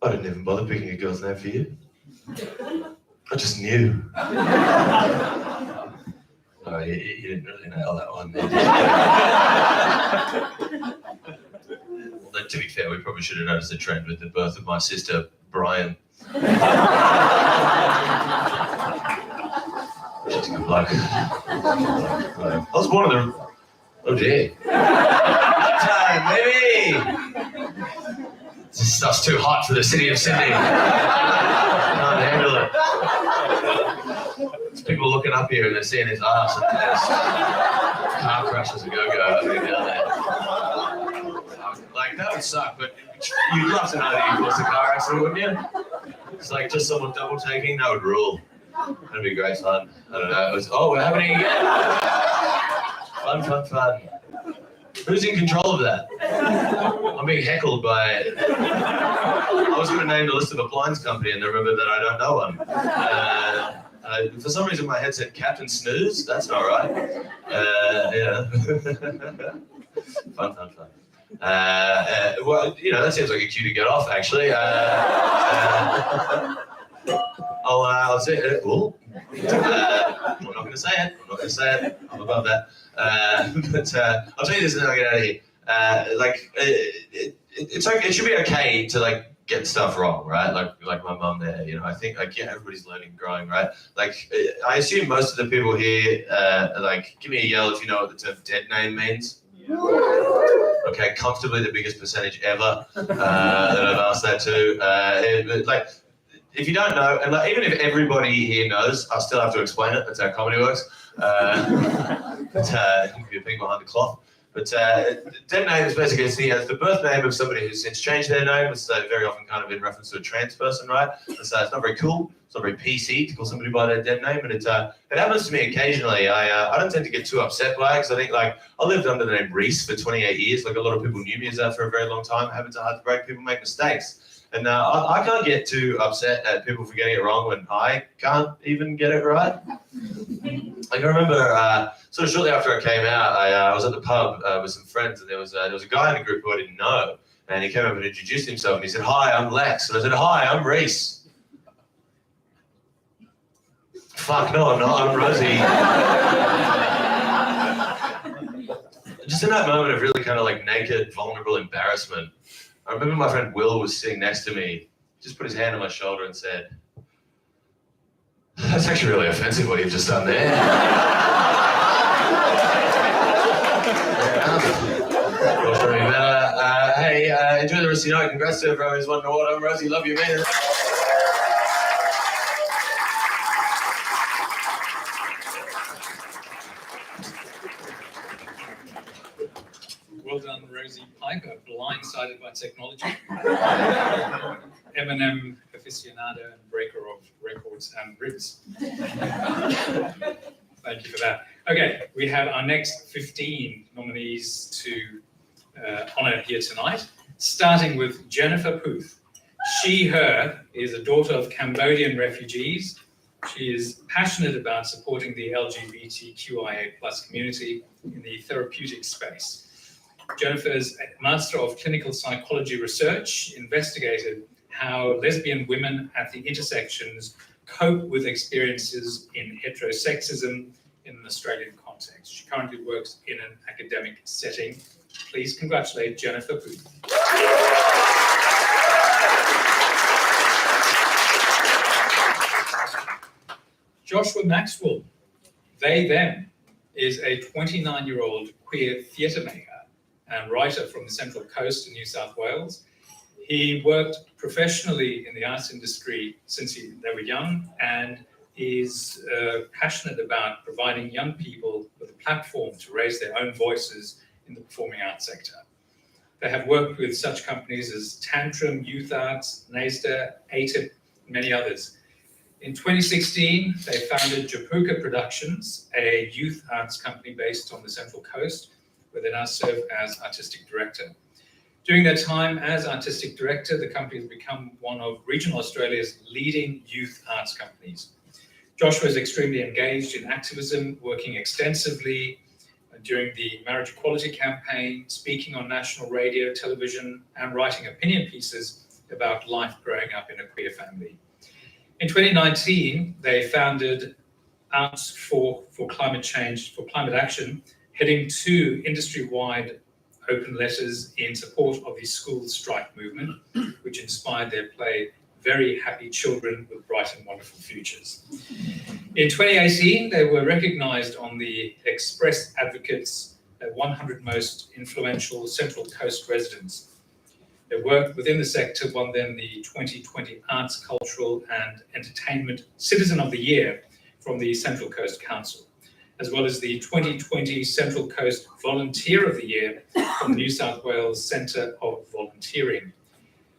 [SPEAKER 7] I didn't even bother picking a girl's name for you. I just knew. Oh, you didn't really nail that one. Well, to be fair, we probably should have noticed a trend with the birth of my sister, Brian. She's a good bloke. I was born in the... Oh, dear. Time, baby! This stuff's too hot for the city of Sydney. Can't handle it. There's people looking up here and they're seeing his ass and there's car crashes a go-go down there. Like, that would suck, but you'd love to know that you caused a car accident, wouldn't you? It's like just someone double taking, that would rule. That'd be great fun. I don't know. We're happening again. Fun. Who's in control of that? I'm being heckled by. I was going to name the list of a blinds company and remember that I don't know one. For some reason, my head said Captain Snooze. That's not right. Yeah. Fun. Well, that seems like a cue to get off, actually. I'll say it. I'm not going to say it. I'm above that. But I'll tell you this and then I'll get out of here. It should be okay to get stuff wrong, right? Like my mum there. I think everybody's learning and growing, right? I assume most of the people here give me a yell if you know what the term dead name means. Okay, comfortably the biggest percentage ever that I've asked that to. If you don't know, and even if everybody here knows, I still have to explain it. That's how comedy works. It can be a pig behind the cloth. But dead name is basically it's the birth name of somebody who's since changed their name. It's very often kind of in reference to a trans person, right? And so it's not very cool. It's not very PC to call somebody by their dead name. But it happens to me occasionally. I don't tend to get too upset by it because I think I lived under the name Reese for 28 years. A lot of people knew me as that for a very long time. Habits are hard to break. People make mistakes. And I can't get too upset at people for getting it wrong when I can't even get it right. I remember sort of shortly after I came out, I was at the pub with some friends, and there was a guy in the group who I didn't know, and he came up and introduced himself, and he said, "Hi, I'm Lex," and I said, "Hi, I'm Reese." Fuck no, I'm not. I'm Rosie. Just in that moment of really kind of naked, vulnerable embarrassment, I remember my friend Will was sitting next to me, just put his hand on my shoulder and said, "That's actually really offensive what you've just done there." Hey, enjoy the rest of your night. Congrats to everyone who's won an award. I'm Rosie. Love you, man.
[SPEAKER 1] Well done, Rosie Piper, blindsided by technology. Eminem aficionado and breaker of records and ribs. Thank you for that. Okay, we have our next 15 nominees to honour here tonight, starting with Jennifer Puth. She, her, is a daughter of Cambodian refugees. She is passionate about supporting the LGBTQIA+ community in the therapeutic space. Jennifer is a Master of Clinical Psychology Research, investigated how lesbian women at the intersections cope with experiences in heterosexism in an Australian context. She currently works in an academic setting. Please congratulate Jennifer Puth. Joshua Maxwell, they, them, is a 29-year-old queer theatre maker and writer from the Central Coast in New South Wales. He worked professionally in the arts industry since they were young and is passionate about providing young people with a platform to raise their own voices in the performing arts sector. They have worked with such companies as Tantrum, Youth Arts, NASDA, ATIP, and many others. In 2016, they founded Japuka Productions, a youth arts company based on the Central Coast, where they now serve as artistic director. During their time as artistic director, the company has become one of regional Australia's leading youth arts companies. Joshua is extremely engaged in activism, working extensively during the marriage equality campaign, speaking on national radio, television, and writing opinion pieces about life growing up in a queer family. In 2019, they founded Arts for Climate Change, for Climate Action, heading to industry-wide open letters in support of the school strike movement, which inspired their play Very Happy Children with Bright and Wonderful Futures. In 2018, they were recognised on the Express Advocates 100 Most Influential Central Coast Residents. Their work within the sector won them the 2020 Arts, Cultural and Entertainment Citizen of the Year from the Central Coast Council, as well as the 2020 Central Coast Volunteer of the Year from the New South Wales Centre of Volunteering.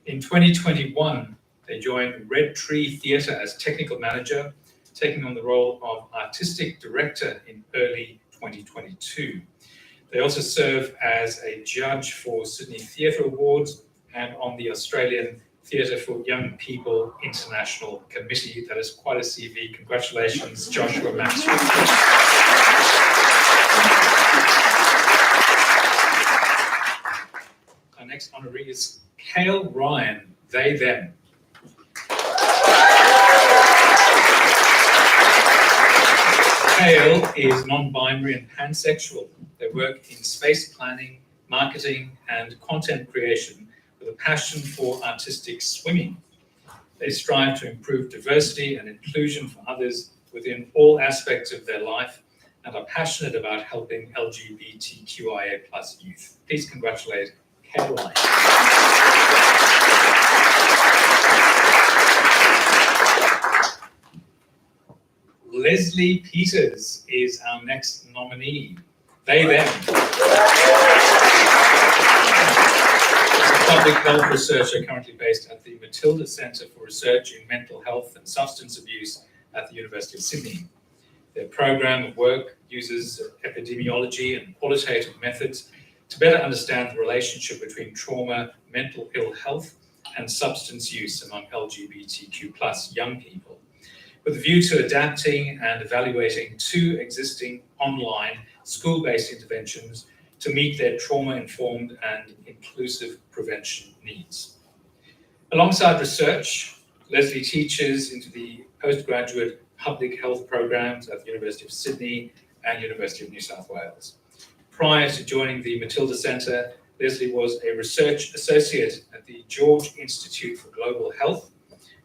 [SPEAKER 1] In 2021, they joined Red Tree Theatre as Technical Manager, taking on the role of Artistic Director in early 2022. They also serve as a judge for Sydney Theatre Awards and on the Australian Theatre for Young People International Committee. That is quite a CV. Congratulations, Joshua Maxwell. Our next honoree is Kale Ryan, they, them. Kale is non-binary and pansexual. They work in space planning, marketing, and content creation with a passion for artistic swimming. They strive to improve diversity and inclusion for others within all aspects of their life and are passionate about helping LGBTQIA+ youth. Please congratulate Caroline. Leslie Peters is our next nominee. They, them. Public health researcher currently based at the Matilda Centre for Research in Mental Health and Substance Abuse at the University of Sydney. Their program of work uses epidemiology and qualitative methods to better understand the relationship between trauma, mental ill health, and substance use among LGBTQ+ young people, with a view to adapting and evaluating two existing online school-based interventions to meet their trauma-informed and inclusive prevention needs. Alongside research, Leslie teaches into the postgraduate public health programs at the University of Sydney and University of New South Wales. Prior to joining the Matilda Centre, Leslie was a research associate at the George Institute for Global Health,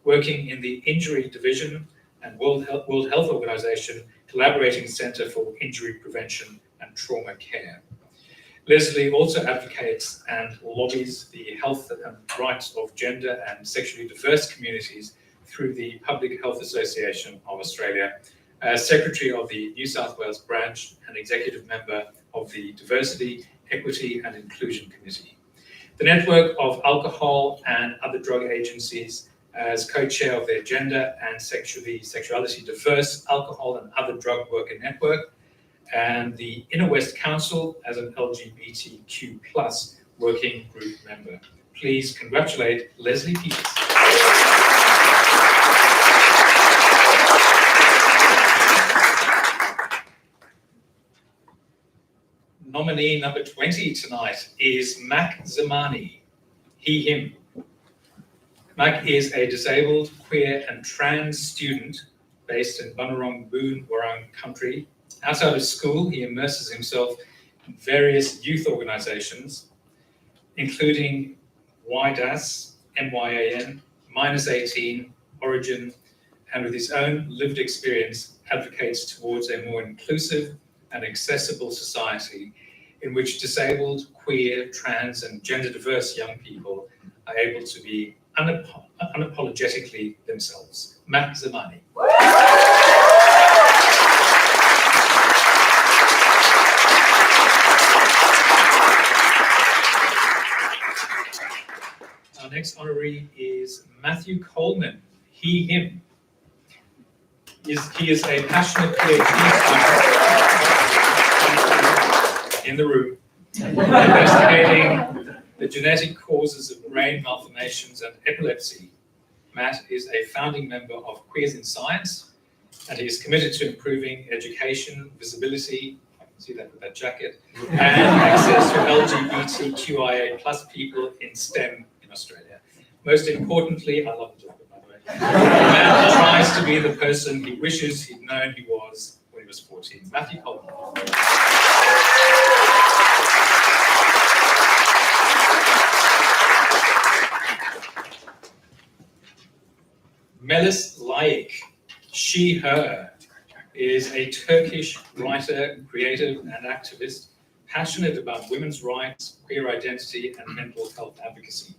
[SPEAKER 1] working in the Injury Division and World Health Organization Collaborating Centre for Injury Prevention and Trauma Care. Leslie also advocates and lobbies the health and rights of gender and sexually diverse communities through the Public Health Association of Australia, as Secretary of the New South Wales branch and Executive Member of the Diversity, Equity and Inclusion Committee. The network of alcohol and other drug agencies as co-chair of their Gender and Sexuality Diverse Alcohol and Other Drug Worker Network, and the Inner West Council as an LGBTQ+ working group member. Please congratulate Leslie Peters. Nominee number 20 tonight is Mac Zamani, he, him. Mac is a disabled, queer and trans student based in Bunurong Boon Wurrung country. Outside of school, he immerses himself in various youth organisations, including YDAS, MYAN, Minus 18, Origin, and with his own lived experience, advocates towards a more inclusive and accessible society in which disabled, queer, trans, and gender diverse young people are able to be unapologetically themselves. Mac Zamani. Our next honoree is Matthew Coleman, he, him. He is a passionate PhD student in the room, investigating the genetic causes of brain malformations and epilepsy. Matt is a founding member of Queers in Science, and he is committed to improving education, visibility, I can see that with that jacket, and access for LGBTQIA+ people in STEM in Australia. Most importantly, I love the jacket, by the way. Matt tries to be the person he wishes he'd known he was when he was 14. Matthew Coleman. Melis Layık, she, her, is a Turkish writer, creative and activist, passionate about women's rights, queer identity and mental health advocacy.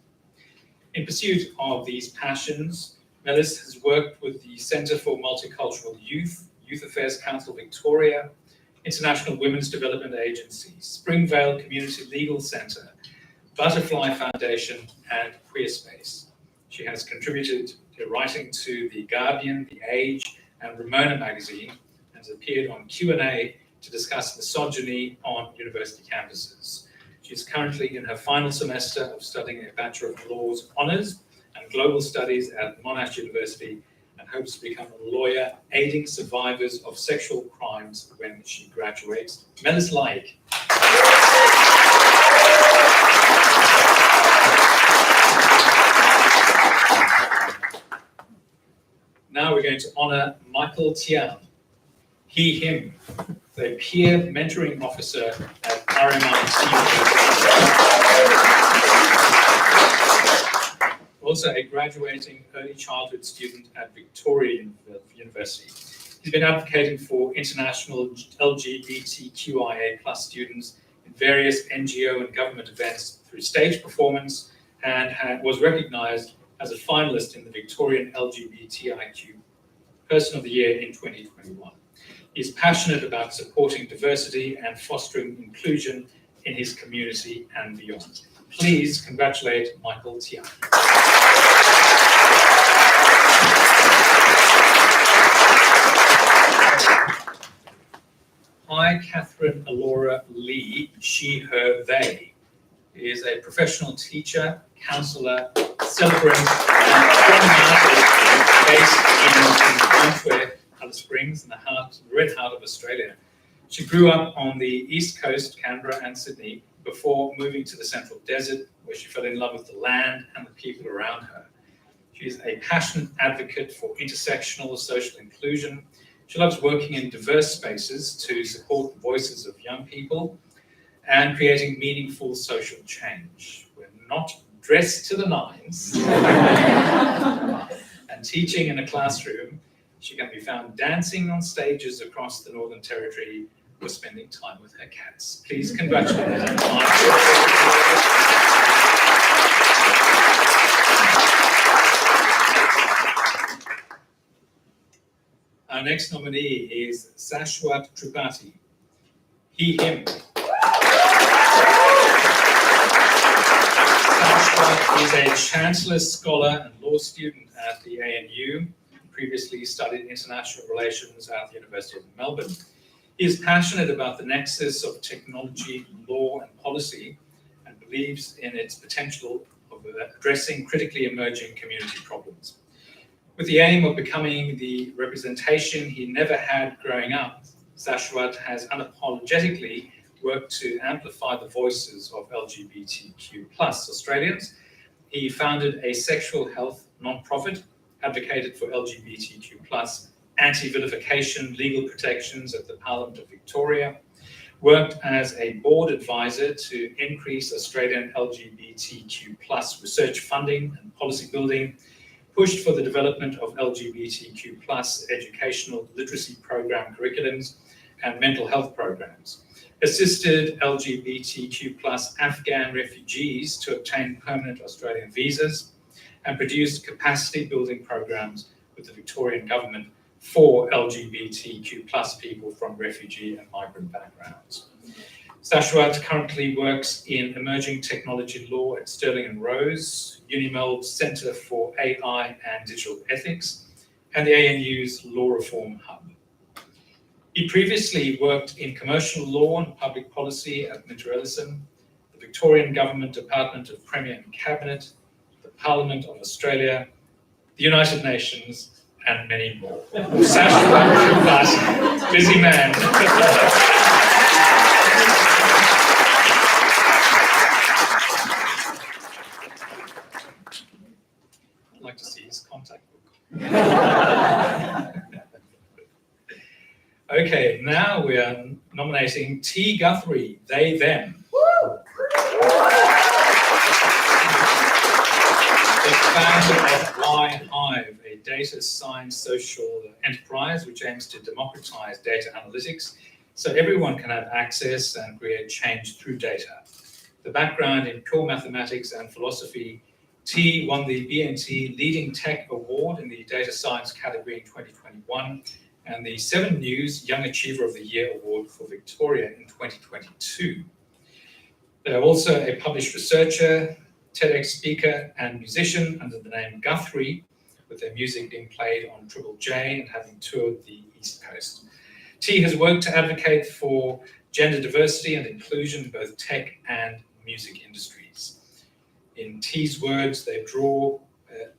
[SPEAKER 1] In pursuit of these passions, Melis has worked with the Centre for Multicultural Youth, Youth Affairs Council Victoria, International Women's Development Agency, Springvale Community Legal Centre, Butterfly Foundation, and Queerspace. She has contributed to writing to The Guardian, The Age, and Ramona magazine, and has appeared on Q&A to discuss misogyny on university campuses. She is currently in her final semester of studying a Bachelor of Laws Honours and Global Studies at Monash University, and hopes to become a lawyer aiding survivors of sexual crimes when she graduates. Melis Laik. Now we're going to honour Michael Tian, he, him, the peer mentoring officer at RMIT University. Also a graduating early childhood student at Victoria University. He's been advocating for international LGBTQIA+ students in various NGO and government events through stage performance, and was recognised as a finalist in the Victorian LGBTIQ Person of the Year in 2021. He is passionate about supporting diversity and fostering inclusion in his community and beyond. Please congratulate Michael Tian. Hi, Catherine Alora Lee, she, her, they, is a professional teacher, counsellor, celebrant, and performing artist based in Antwerp, Alice Springs, in the red heart of Australia. She grew up on the East Coast, Canberra and Sydney, before moving to the Central Desert, where she fell in love with the land and the people around her. She is a passionate advocate for intersectional social inclusion. She loves working in diverse spaces to support the voices of young people and creating meaningful social change. We're not dressed to the nines and teaching in a classroom. She can be found dancing on stages across the Northern Territory or spending time with her cats. Please congratulate her. Our next nominee is Sashwat Tripathi, he, him. Sashwat is a Chancellor Scholar and Law student at the ANU, previously studied international relations at the University of Melbourne. He is passionate about the nexus of technology, law and policy, and believes in its potential of addressing critically emerging community problems. With the aim of becoming the representation he never had growing up, Sashwat has unapologetically worked to amplify the voices of LGBTQ+ Australians. He founded a sexual health non-profit, advocated for LGBTQ+ anti-vilification legal protections at the Parliament of Victoria, worked as a board advisor to increase Australian LGBTQ+ research funding and policy building, pushed for the development of LGBTQ+ educational literacy program curriculums and mental health programs, assisted LGBTQ+ Afghan refugees to obtain permanent Australian visas, and produced capacity building programs with the Victorian government for LGBTQ+ people from refugee and migrant backgrounds. Sashwat currently works in emerging technology law at Sterling and Rose, Unimeld's Centre for AI and Digital Ethics, and the ANU's Law Reform Hub. He previously worked in commercial law and public policy at Minter-Ellison, the Victorian Government Department of Premier and Cabinet, the Parliament of Australia, the United Nations, and many more. Sashwat, busy man. I'd like to see his contact book. Okay, now we are nominating T. Guthrie, they, them. The founder of Y-Hive, a data science social enterprise which aims to democratize data analytics so everyone can have access and create change through data. The background in pure mathematics and philosophy T won the BNT Leading Tech Award in the Data Science category in 2021 and the 7 News Young Achiever of the Year Award for Victoria in 2022. They are also a published researcher, TEDx speaker and musician under the name Guthrie, with their music being played on Triple J and having toured the East Coast. T has worked to advocate for gender diversity and inclusion in both tech and music industries. In T's words, they draw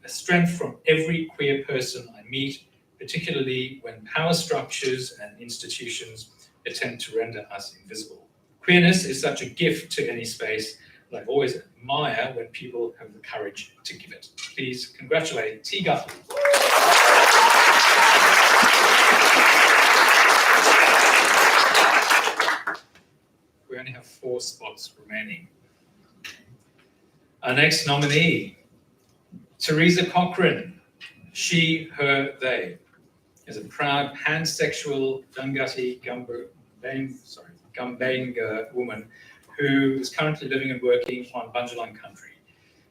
[SPEAKER 1] a strength from every queer person I meet, particularly when power structures and institutions attempt to render us invisible. Queerness is such a gift to any space, and I always admire when people have the courage to give it. Please congratulate T. Guthrie. We only have 4 spots remaining. Our next nominee, Teresa Cochrane, she, her, they, is a proud pansexual Dunghutti Gumbaynggirr woman who is currently living and working on Bundjalung country.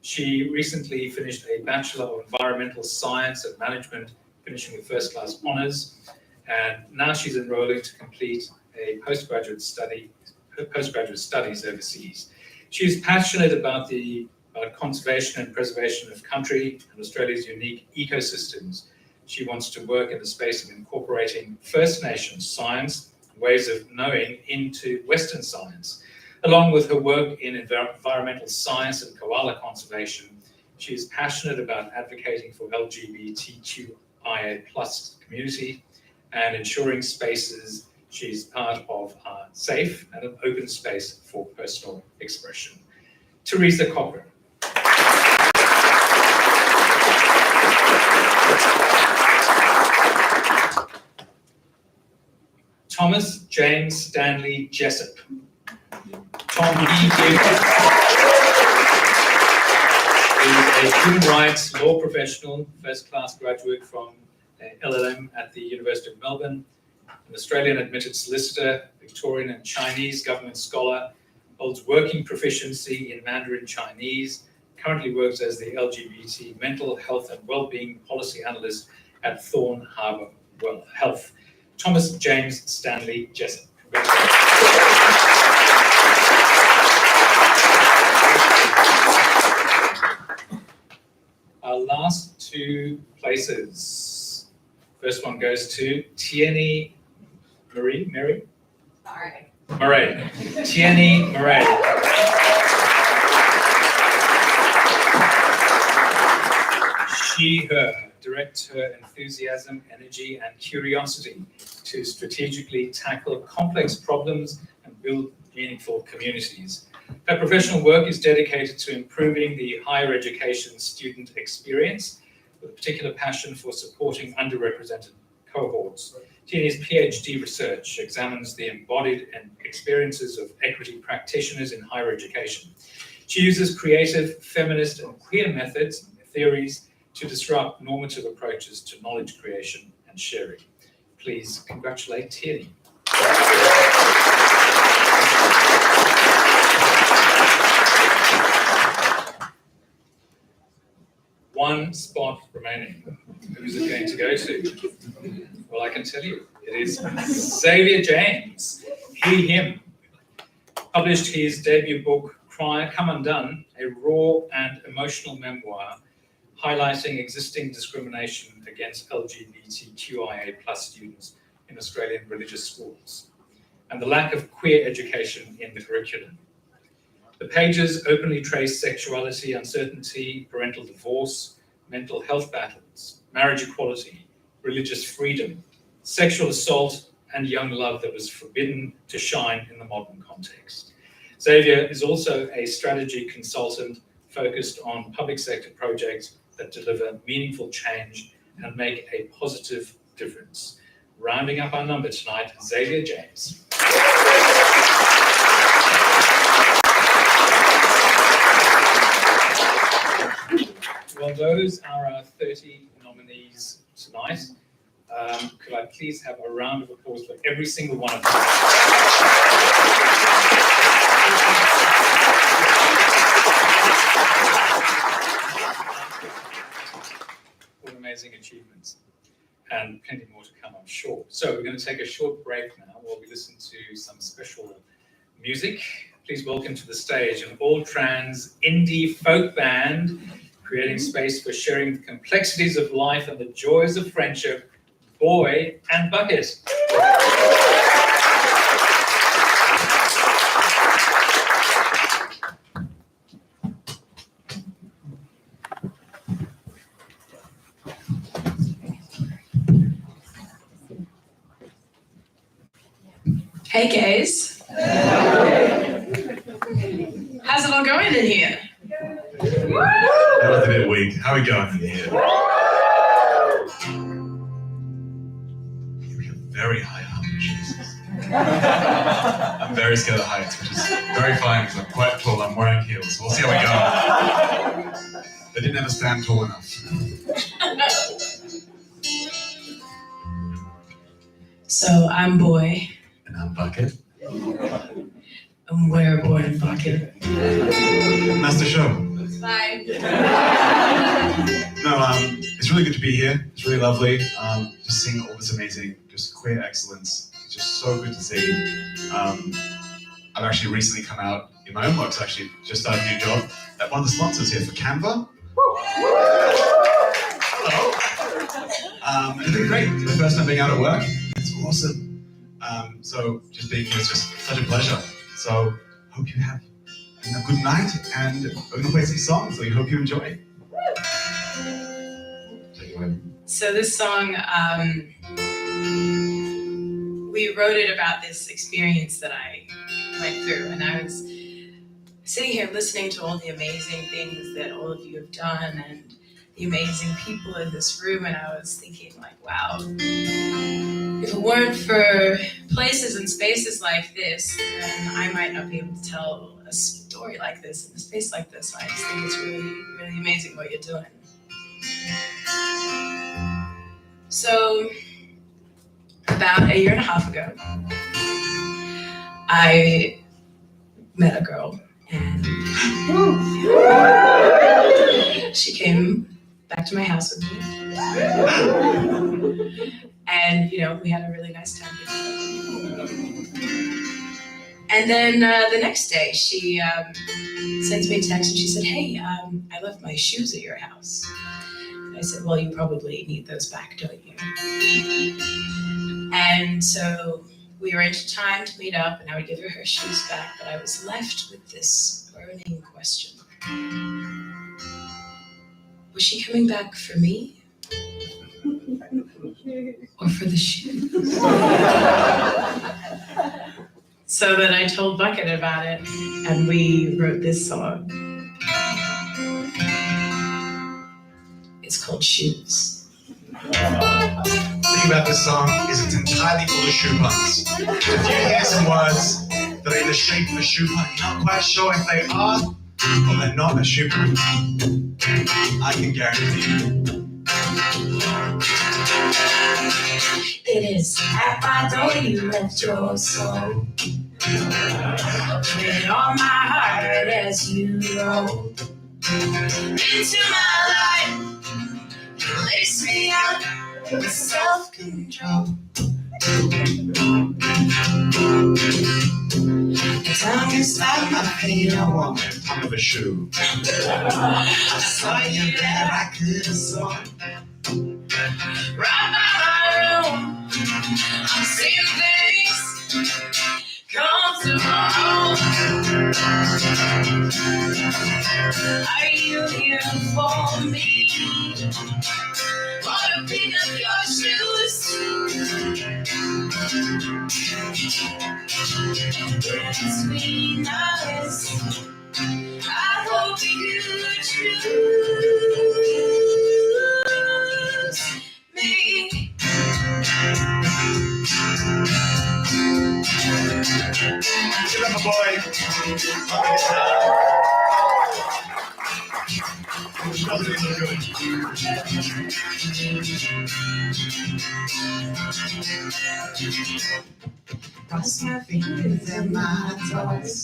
[SPEAKER 1] She recently finished a Bachelor of Environmental Science and Management, finishing with first class honours, and now she's enrolling to complete a postgraduate studies overseas. She is passionate about conservation and preservation of country and Australia's unique ecosystems. She wants to work in the space of incorporating First Nations science, ways of knowing, into Western science. Along with her work in environmental science and koala conservation, she is passionate about advocating for LGBTQIA+ community and ensuring spaces she's part of are safe and an open space for personal expression. Teresa Cochrane. Thomas James Stanley Jessup. Tom E. is a human rights law professional, first-class graduate from LLM at the University of Melbourne, an Australian admitted solicitor, Victorian and Chinese government scholar, holds working proficiency in Mandarin Chinese, currently works as the LGBT mental health and wellbeing policy analyst at Thorn Harbour Health. Thomas James Stanley Jessup. Our last 2 places. First one goes to Tierney Murray. Tierney Murray. She, her, directs her enthusiasm, energy, and curiosity to strategically tackle complex problems and build meaningful communities. Her professional work is dedicated to improving the higher education student experience, with a particular passion for supporting underrepresented cohorts. Tierney's PhD research examines the embodied experiences of equity practitioners in higher education. She uses creative, feminist, and queer methods and theories to disrupt normative approaches to knowledge creation and sharing. Please congratulate Tierney. One spot remaining. Who's it going to go to? Well, I can tell you, it is Xavier James, he, him. Published his debut book, Come Undone, a raw and emotional memoir highlighting existing discrimination against LGBTQIA+ students in Australian religious schools and the lack of queer education in the curriculum. The pages openly trace sexuality, uncertainty, parental divorce, mental health battles, marriage equality, religious freedom, sexual assault, and young love that was forbidden to shine in the modern context. Xavier is also a strategy consultant focused on public sector projects that deliver meaningful change and make a positive difference. Rounding up our number tonight, Xavier James. Well, those are our 30 nominees tonight. Could I please have a round of applause for every single one of them? amazing achievements, and plenty more to come, I'm sure. So we're going to take a short break now while we listen to some special music. Please welcome to the stage an all-trans indie folk band, creating space for sharing the complexities of life and the joys of friendship, Boy and Bucket.
[SPEAKER 8] Hey guys. How's it all going in here?
[SPEAKER 9] That was a bit weak. How are we going in here? We have very high harmonies. I'm very scared of heights, which is very fine because I'm quite tall. I'm wearing heels. We'll see how we go. They didn't ever stand tall enough.
[SPEAKER 8] So I'm Boy,
[SPEAKER 9] And I'm Bucket.
[SPEAKER 8] and we're Boy and Bucket.
[SPEAKER 9] Nice to show.
[SPEAKER 3] Bye.
[SPEAKER 9] No, it's really good to be here. It's really lovely. Just seeing all this amazing, just queer excellence. It's just so good to see. I've actually recently come out in my own works. Actually, just started a new job at one of the sponsors here for Canva. Hello. It's been great. It's my first time being out at work. It's awesome. So just being here is just such a pleasure. So hope you have a good night, and we're gonna play some songs. So we hope you enjoy. Take it away.
[SPEAKER 8] So this song, we wrote it about this experience that I went through, and I was sitting here listening to all the amazing things that all of you have done and the amazing people in this room, and I was thinking like, wow, if it weren't for places and spaces like this, then I might not be able to tell a story like this in a space like this. I just think it's really, really amazing what you're doing. So about a year and a half ago, I met a girl, and she came back to my house with me. And, you know, we had a really nice time together. And then the next day, she sends me a text and she said, hey, I left my shoes at your house. And I said, well, you probably need those back, don't you? And so we arranged a time to meet up, and I would give her shoes back, but I was left with this burning question. Was she coming back for me? Or for the shoes? So then I told Bucket about it, and we wrote this song. It's called Shoes.
[SPEAKER 9] The thing about this song is it's entirely full of shoe puns. If you hear some words that are in the shape of a shoe pun, you're not quite sure if they are or they're not a shoe pun, I can guarantee you.
[SPEAKER 8] It is at my door you left your soul. Put on my heart as you roll into my life. You lace me out with self-control. The tongue is like my feet, I want
[SPEAKER 9] The tongue of a shoe. I saw you there, I could have sworn.
[SPEAKER 8] right by my room. I'm seeing things come tomorrow. Are you here for me? Wanna pick up your shoes? Between us, I hope you choose me.
[SPEAKER 9] Give it up, boy. Doesn't it look
[SPEAKER 8] Cross my fingers and my toes.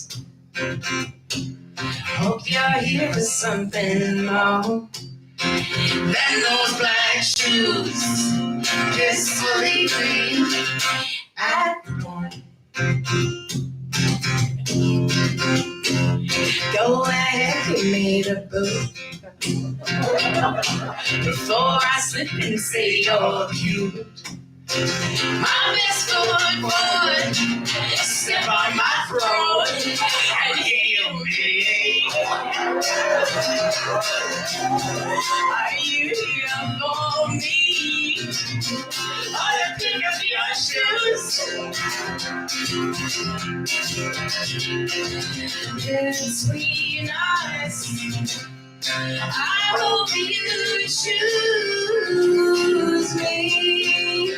[SPEAKER 8] Hope you're here for something more. Then those black shoes, blissfully green at the morn. Go ahead, you made a boot. Before I slip and say you're cute. My best foot forward, step on my throat and heal me. Are you here for me? Or the pick of your shoes? Good sweetness, I hope you choose me.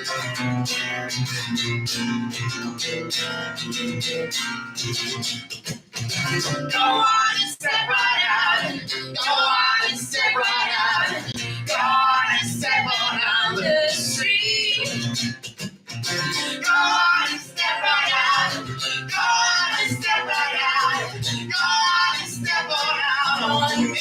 [SPEAKER 8] Go on and step right out. Go on and step right out. Go on and step on out the street. Go on and step right out. Go on and step right out. Go on and step on out on me.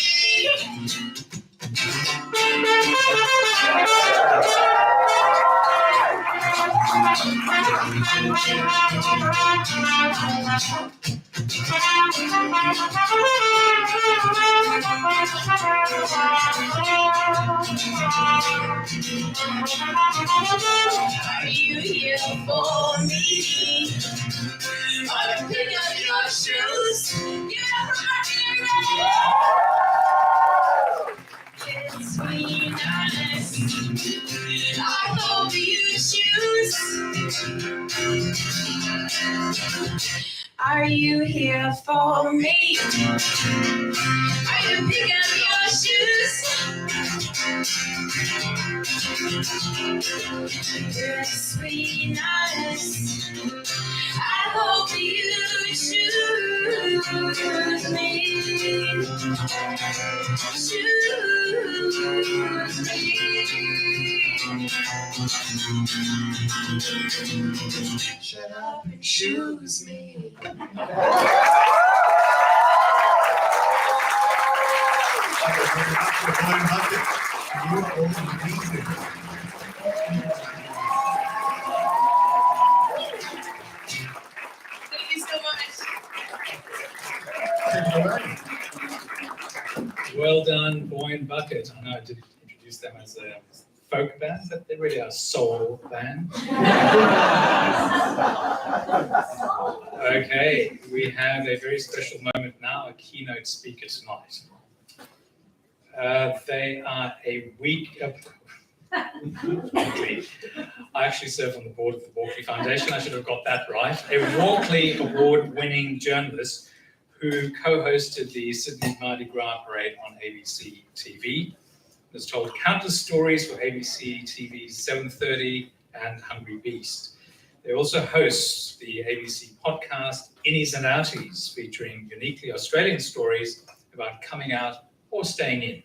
[SPEAKER 8] Are you here for me? Or the pick of your shoes? Yeah, it's sweet, honest. I hope you choose. Are you here for me? Are you picking up your shoes? You're sweet, honest. I hope you choose me. Shut up and choose me. Thank you so much.
[SPEAKER 1] Well done, Boy and Bucket. I know I did introduce them as a folk band, but they really are a soul band. Okay, we have a very special moment now, a keynote speaker tonight. They are a I actually serve on the board of the Walkley Foundation. I should have got that right. A Walkley Award-winning journalist who co-hosted the Sydney Mardi Gras Parade on ABC TV. Has told countless stories for ABC TV's 7:30 and Hungry Beast. They also host the ABC podcast Innies and Outies, featuring uniquely Australian stories about coming out or staying in,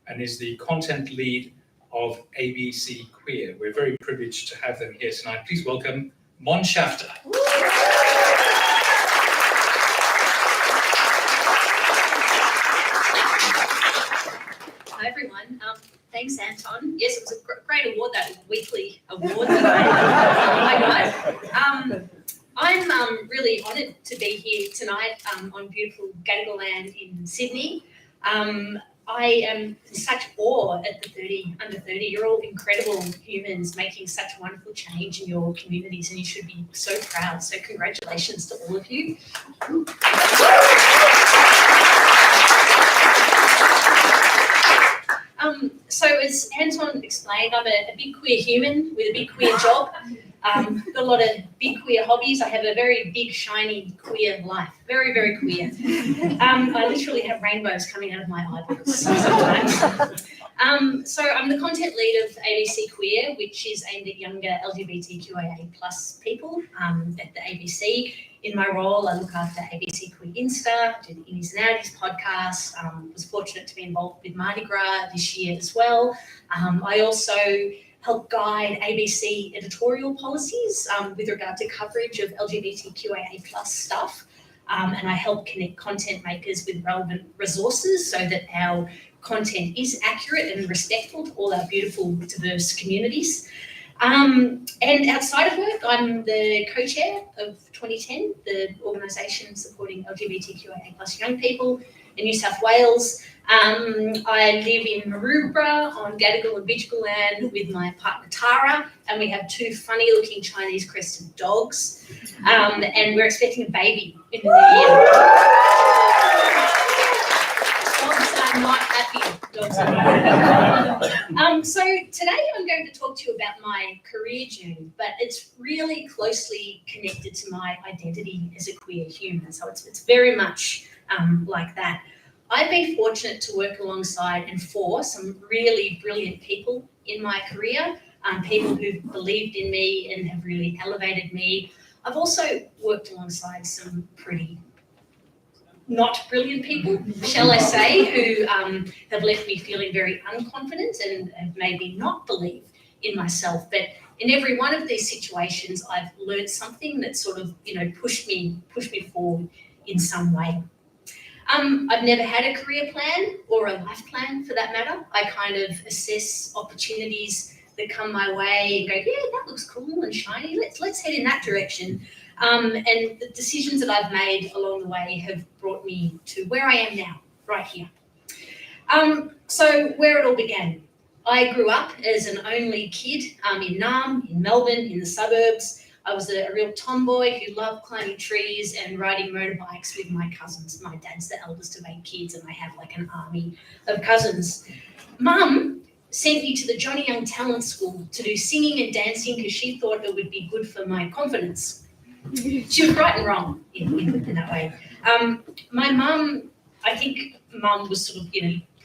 [SPEAKER 1] and is the content lead of ABC Queer. We're very privileged to have them here tonight. Please welcome Mon Shafter.
[SPEAKER 10] Hi everyone. Thanks, Anton. Yes, it was a great award, that weekly award that I got. I'm really honoured to be here tonight on beautiful Gadigal land in Sydney. I am in such awe at the under 30. You're all incredible humans making such wonderful change in your communities, and you should be so proud. So congratulations to all of you. So as Anton explained, I'm a big queer human with a big queer job. Got a lot of big queer hobbies. I have a very big, shiny, queer life. Very, very queer. I literally have rainbows coming out of my eyeballs sometimes. So I'm the content lead of ABC Queer, which is aimed at younger LGBTQIA+ people at the ABC. In my role, I look after ABC Queer Insta, do the Innies and Outies podcast. Was fortunate to be involved with Mardi Gras this year as well. I also help guide ABC editorial policies with regard to coverage of LGBTQIA+ stuff. And I help connect content makers with relevant resources so that our content is accurate and respectful to all our beautiful, diverse communities. And outside of work, I'm the co-chair of 2010, the organisation supporting LGBTQIA+ young people in New South Wales. I live in Maroubra on Gadigal and Bidjigal land with my partner Tara, and we have 2 funny-looking Chinese crested dogs, and we're expecting a baby in the new year. Dogs are not happy. Dogs are not happy. So today I'm going to talk to you about my career journey, but it's really closely connected to my identity as a queer human. So it's very much like that. I've been fortunate to work alongside and for some really brilliant people in my career, people who've believed in me and have really elevated me. I've also worked alongside some pretty not brilliant people, shall I say, who have left me feeling very unconfident and have made me not believe in myself. But in every one of these situations, I've learned something that sort of, pushed me forward in some way. I've never had a career plan or a life plan for that matter. I kind of assess opportunities that come my way and go, yeah, that looks cool and shiny. Let's head in that direction. And the decisions that I've made along the way have brought me to where I am now, right here. So where it all began. I grew up as an only kid in Naarm, in Melbourne, in the suburbs. I was a real tomboy who loved climbing trees and riding motorbikes with my cousins. My dad's the eldest of 8 kids and I have like an army of cousins. Mum sent me to the Johnny Young Talent School to do singing and dancing because she thought it would be good for my confidence. She was right and wrong in that way. My mum, I think mum was sort of,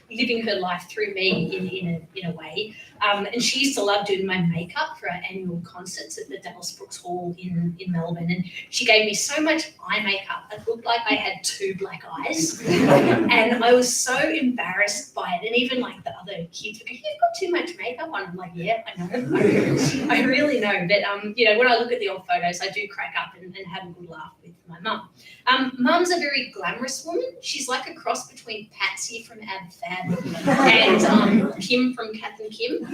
[SPEAKER 10] living her life through me in a way. And she used to love doing my makeup for our annual concerts at the Dallas Brooks Hall in Melbourne. And she gave me so much eye makeup, it looked like I had 2 black eyes. And I was so embarrassed by it. And even like the other kids would go, you've got too much makeup on. I'm like, yeah, I know. I really know. But, when I look at the old photos, I do crack up and have a good laugh with my mum. Mum's a very glamorous woman. She's like a cross between Patsy from Ab Fab and Kim from Kath and Kim.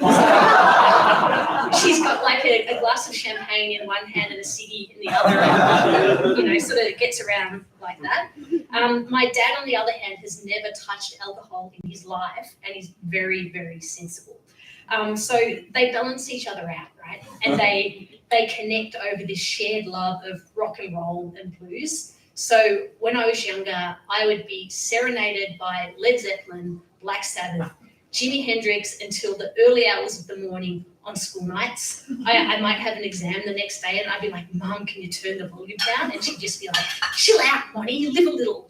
[SPEAKER 10] She's got like a glass of champagne in one hand and a ciggy in the other, and, sort of gets around like that. My dad, on the other hand, has never touched alcohol in his life and is very, very sensible. So they balance each other out, right? And they connect over this shared love of rock and roll and blues. So when I was younger, I would be serenaded by Led Zeppelin, Black Sabbath, Jimi Hendrix until the early hours of the morning on school nights. I might have an exam the next day and I'd be like, Mum, can you turn the volume down? And she'd just be like, chill out, Bonnie, live a little.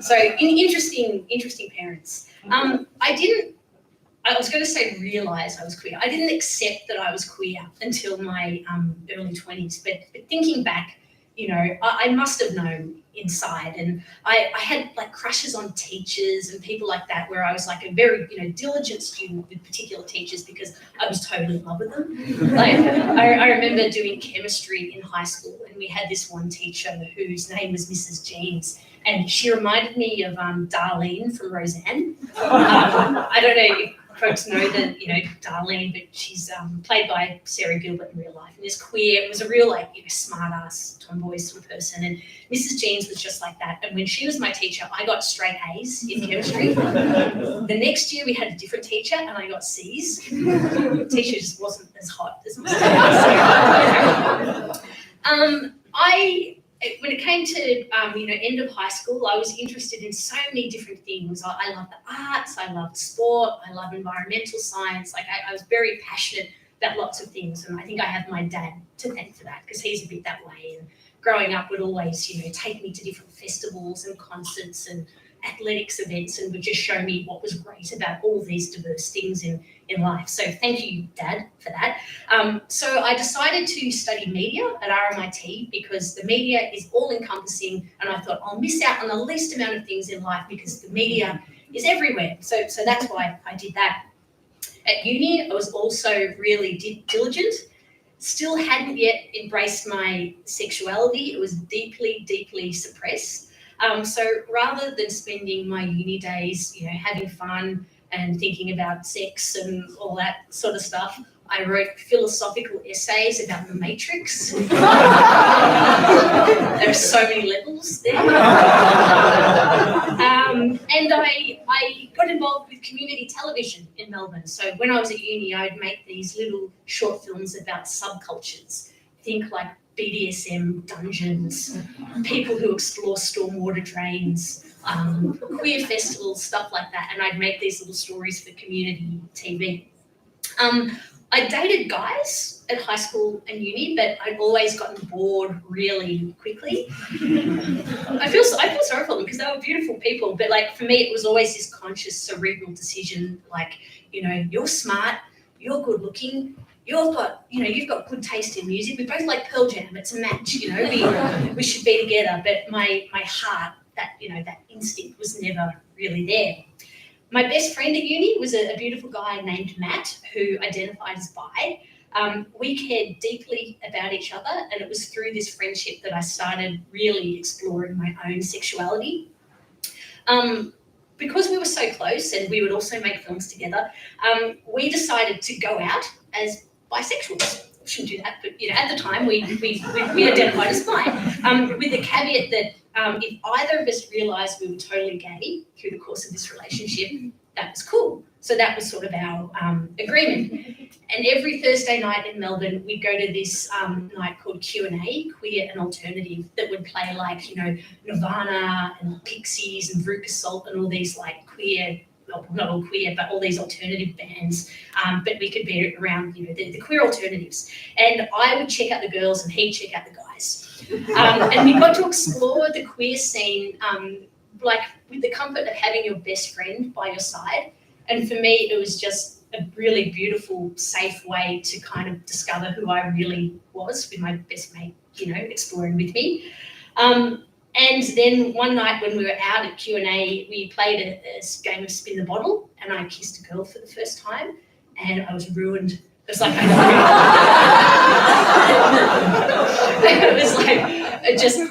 [SPEAKER 10] So interesting parents. I was going to say realise I was queer. I didn't accept that I was queer until my early 20s. But thinking back, I must have known inside. And I had like crushes on teachers and people like that, where I was like a very, diligent student with particular teachers because I was totally in love with them. Like I remember doing chemistry in high school and we had this one teacher whose name was Mrs. Jeans. And she reminded me of Darlene from Roseanne. I don't know if folks know that, Darlene, but she's played by Sarah Gilbert in real life and is queer. It was a real, smart ass tomboy sort of person. And Mrs. Jeans was just like that. And when she was my teacher, I got straight A's in chemistry. The next year we had a different teacher and I got C's. The teacher just wasn't as hot as myself. When it came to, end of high school, I was interested in so many different things. I loved the arts, I loved sport, I loved environmental science. I was very passionate about lots of things. And I think I have my dad to thank for that because he's a bit that way. And growing up would always, take me to different festivals and concerts and athletics events and would just show me what was great about all these diverse things in life. So thank you, Dad, for that. So I decided to study media at RMIT because the media is all-encompassing and I thought I'll miss out on the least amount of things in life because the media is everywhere. So that's why I did that. At uni, I was also really diligent. Still hadn't yet embraced my sexuality. It was deeply, deeply suppressed. So rather than spending my uni days, having fun and thinking about sex and all that sort of stuff, I wrote philosophical essays about the Matrix. There are so many levels there. And I got involved with community television in Melbourne. So when I was at uni, I would make these little short films about subcultures. Think like BDSM dungeons, people who explore stormwater drains, queer festivals, stuff like that. And I'd make these little stories for community TV. I dated guys at high school and uni, but I'd always gotten bored really quickly. I feel sorry for them because they were beautiful people, but like for me, it was always this conscious cerebral decision, like, you're smart, you're good looking, you've got good taste in music. We both like Pearl Jam. It's a match, we should be together. But my heart, that instinct was never really there. My best friend at uni was a beautiful guy named Matt, who identified as bi. We cared deeply about each other, and it was through this friendship that I started really exploring my own sexuality. Because we were so close and we would also make films together, we decided to go out as bisexuals. We shouldn't do that, but at the time we identified as bi, with the caveat that if either of us realised we were totally gay through the course of this relationship, that was cool. So that was sort of our agreement. And every Thursday night in Melbourne, we'd go to this night called Q&A, Queer and Alternative, that would play like, Nirvana and Pixies and Veruca Salt and all these like queer, well, not all queer, but all these alternative bands. But we could be around, the queer alternatives. And I would check out the girls and he'd check out the guys. And we got to explore the queer scene, like with the comfort of having your best friend by your side. And for me, it was just a really beautiful, safe way to kind of discover who I really was with my best mate, exploring with me. And then one night when we were out at Q&A, we played a game of Spin the Bottle, and I kissed a girl for the first time, and I was ruined. It was like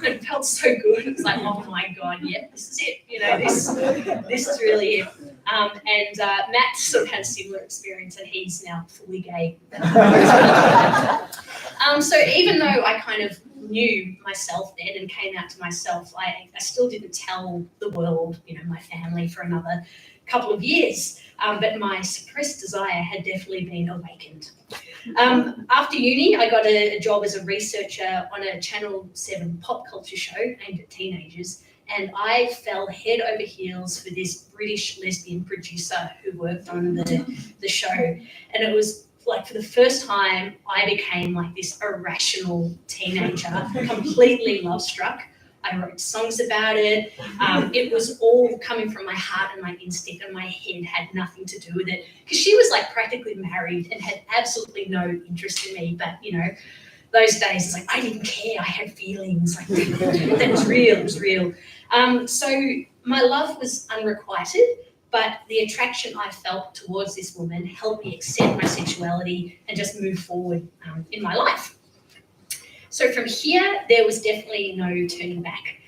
[SPEAKER 10] it felt so good. It was like, oh my God, yeah, this is it. This is really it. And Matt sort of had a similar experience, and he's now fully gay. So even though I kind of knew myself then and came out to myself, I still didn't tell the world, my family, for another couple of years. But my suppressed desire had definitely been awakened. After uni, I got a job as a researcher on a Channel 7 pop culture show aimed at teenagers, and I fell head over heels for this British lesbian producer who worked on the show. And it was like, for the first time, I became like this irrational teenager, completely love-struck. I wrote songs about it. It was all coming from my heart and my instinct, and my head had nothing to do with it. Because she was like practically married and had absolutely no interest in me. But, those days, it's like, I didn't care. I had feelings. Like, that was real. It was real. So my love was unrequited, but the attraction I felt towards this woman helped me accept my sexuality and just move forward in my life. So from here, there was definitely no turning back.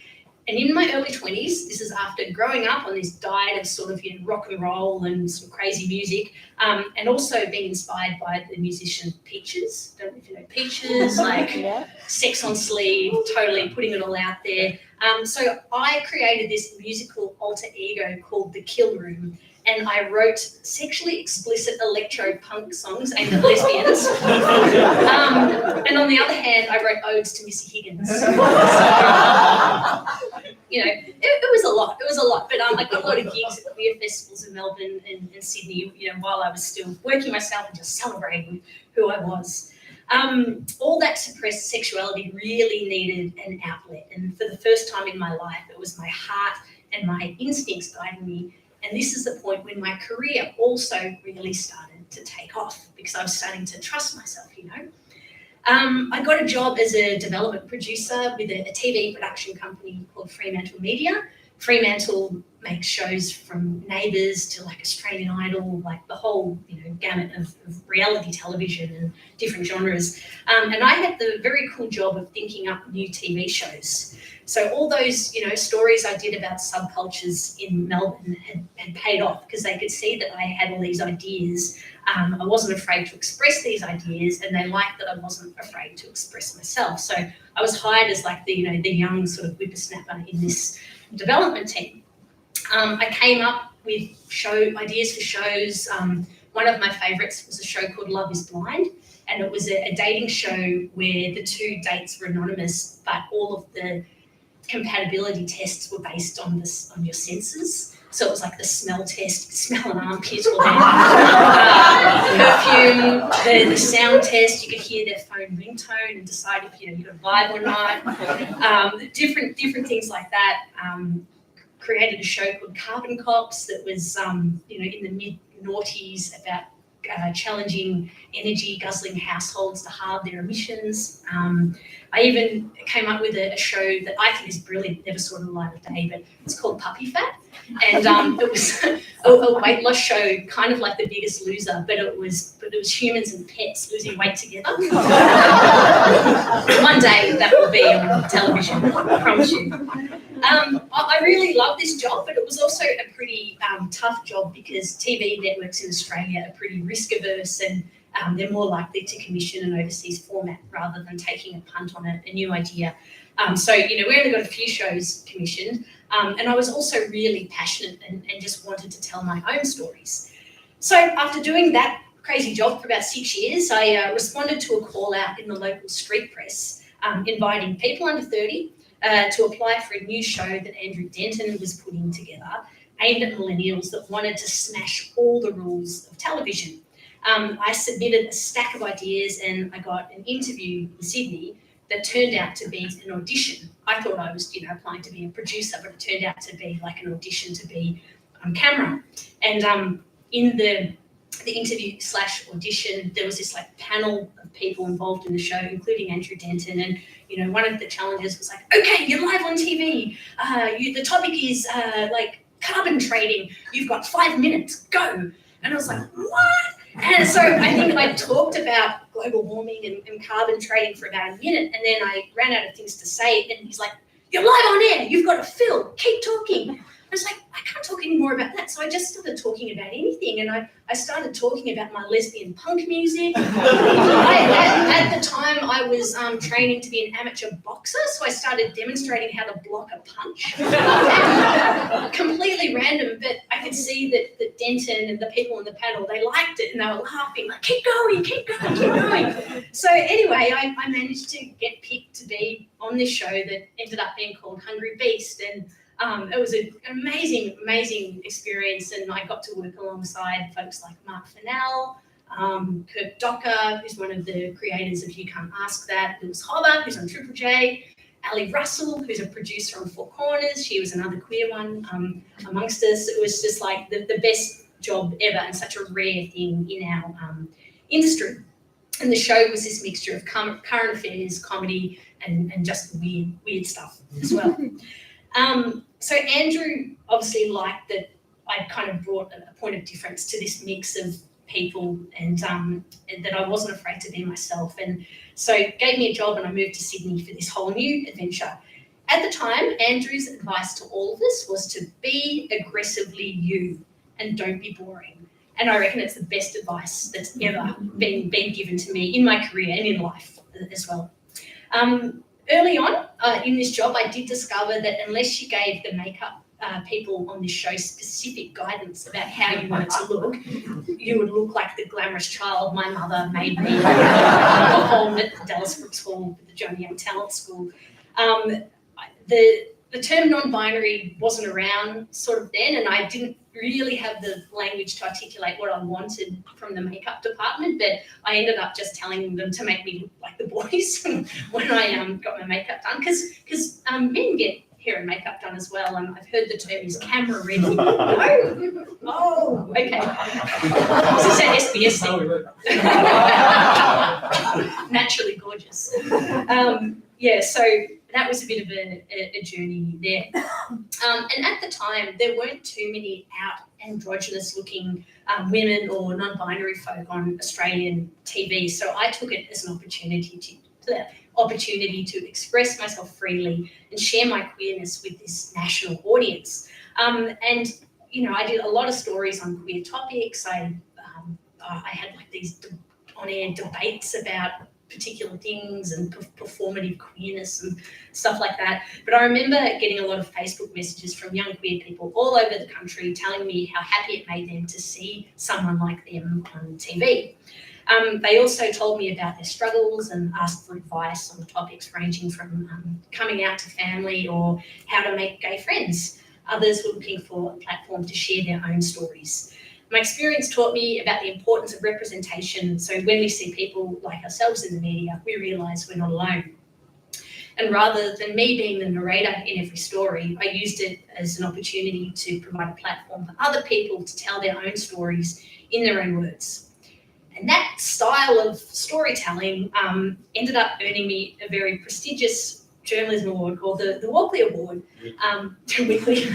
[SPEAKER 10] And in my early 20s, this is after growing up on this diet of sort of rock and roll and some crazy music, and also being inspired by the musician Peaches. Don't know if you know Peaches, like Sex on Sleeve, totally putting it all out there. So I created this musical alter ego called The Kill Room, and I wrote sexually explicit electro-punk songs aimed at lesbians. And on the other hand, I wrote odes to Missy Higgins. So, it was a lot. It was a lot. But I got a lot of gigs at queer festivals in Melbourne and Sydney, while I was still working myself and just celebrating who I was. All that suppressed sexuality really needed an outlet. And for the first time in my life, it was my heart and my instincts guiding me. And this is the point when my career also really started to take off, because I was starting to trust myself, I got a job as a development producer with a TV production company called Fremantle Media. Fremantle make shows from Neighbours to like Australian Idol, like the whole gamut of reality television and different genres. And I had the very cool job of thinking up new TV shows. So all those stories I did about subcultures in Melbourne had paid off because they could see that I had all these ideas. I wasn't afraid to express these ideas, and they liked that I wasn't afraid to express myself. So I was hired as like the young sort of whippersnapper in this development team. I came up with ideas for shows. One of my favourites was a show called Love is Blind, and it was a dating show where the two dates were anonymous, but all of the compatibility tests were based on your senses. So it was like the smell test, smell an armpit or perfume, the sound test, you could hear their phone ringtone and decide if you got a vibe or not. Different things like that. Created a show called Carbon Cops that was in the mid-noughties about challenging energy guzzling households to halve their emissions. I even came up with a show that I think is brilliant, never saw the light of day, but it's called Puppy Fat. And it was a weight loss show, kind of like The Biggest Loser, but it was humans and pets losing weight together. One day that will be on television, I promise you. I really love this job, but it was also a pretty tough job because TV networks in Australia are pretty risk averse, and they're more likely to commission an overseas format rather than taking a punt on a new idea. So we only got a few shows commissioned, and I was also really passionate and just wanted to tell my own stories. So after doing that crazy job for about 6 years, I responded to a call out in the local street press inviting people under 30 to apply for a new show that Andrew Denton was putting together aimed at millennials that wanted to smash all the rules of television. I submitted a stack of ideas and I got an interview in Sydney that turned out to be an audition. I thought I was, applying to be a producer, but it turned out to be like an audition to be on camera. And in the interview / audition, there was this like panel of people involved in the show, including Andrew Denton. And one of the challenges was like, okay, you're live on TV. The topic is like carbon trading. You've got 5 minutes. Go. And I was like, what? And so I think I talked about global warming and carbon trading for about a minute, and then I ran out of things to say. And he's like, you're live on air. You've got to fill. Keep talking. I was like, I can't talk anymore about that. So I just started talking about anything. And I started talking about my lesbian punk music. At the time, I was training to be an amateur boxer. So I started demonstrating how to block a punch. Completely random, but I could see that Denton and the people on the panel, they liked it and they were laughing, like, keep going, keep going, keep going. So anyway, I managed to get picked to be on this show that ended up being called Hungry Beast. And it was an amazing experience, and I got to work alongside folks like Mark Fennell, Kirk Docker, who's one of the creators of You Can't Ask That. There was Hobber, who's on Triple J, Ali Russell, who's a producer on Four Corners. She was another queer one amongst us. It was just like the best job ever and such a rare thing in our industry. And the show was this mixture of current affairs, comedy, and just weird stuff as well. So Andrew obviously liked that I kind of brought a point of difference to this mix of people, and that I wasn't afraid to be myself. And so gave me a job, and I moved to Sydney for this whole new adventure. At the time, Andrew's advice to all of us was to be aggressively you and don't be boring. And I reckon it's the best advice that's ever been given to me in my career and in life as well. Early on in this job, I did discover that unless you gave the makeup people on this show specific guidance about how you wanted to look, you would look like the glamorous child my mother made me perform at the Dallas Brooks Hall with the Johnny Young Talent School. The term non-binary wasn't around sort of then, and I didn't really have the language to articulate what I wanted from the makeup department, but I ended up just telling them to make me look like the boys when I got my makeup done, because men get hair and makeup done as well, and I've heard the term is camera ready. No? Oh, okay. This is an SBS thing. Naturally gorgeous. So that was a bit of a journey there. And at the time, there weren't too many out androgynous looking women or non-binary folk on Australian TV. So I took it as an opportunity to express myself freely and share my queerness with this national audience. And, you know, I did a lot of stories on queer topics. I had like these on-air debates about particular things and performative queerness and stuff like that. But I remember getting a lot of Facebook messages from young queer people all over the country telling me how happy it made them to see someone like them on TV. They also told me about their struggles and asked for advice on topics ranging from coming out to family or how to make gay friends. Others were looking for a platform to share their own stories. My experience taught me about the importance of representation. So when we see people like ourselves in the media, we realise we're not alone. And rather than me being the narrator in every story, I used it as an opportunity to provide a platform for other people to tell their own stories in their own words. And that style of storytelling ended up earning me a very prestigious journalism award called the Walkley Award. Weekly.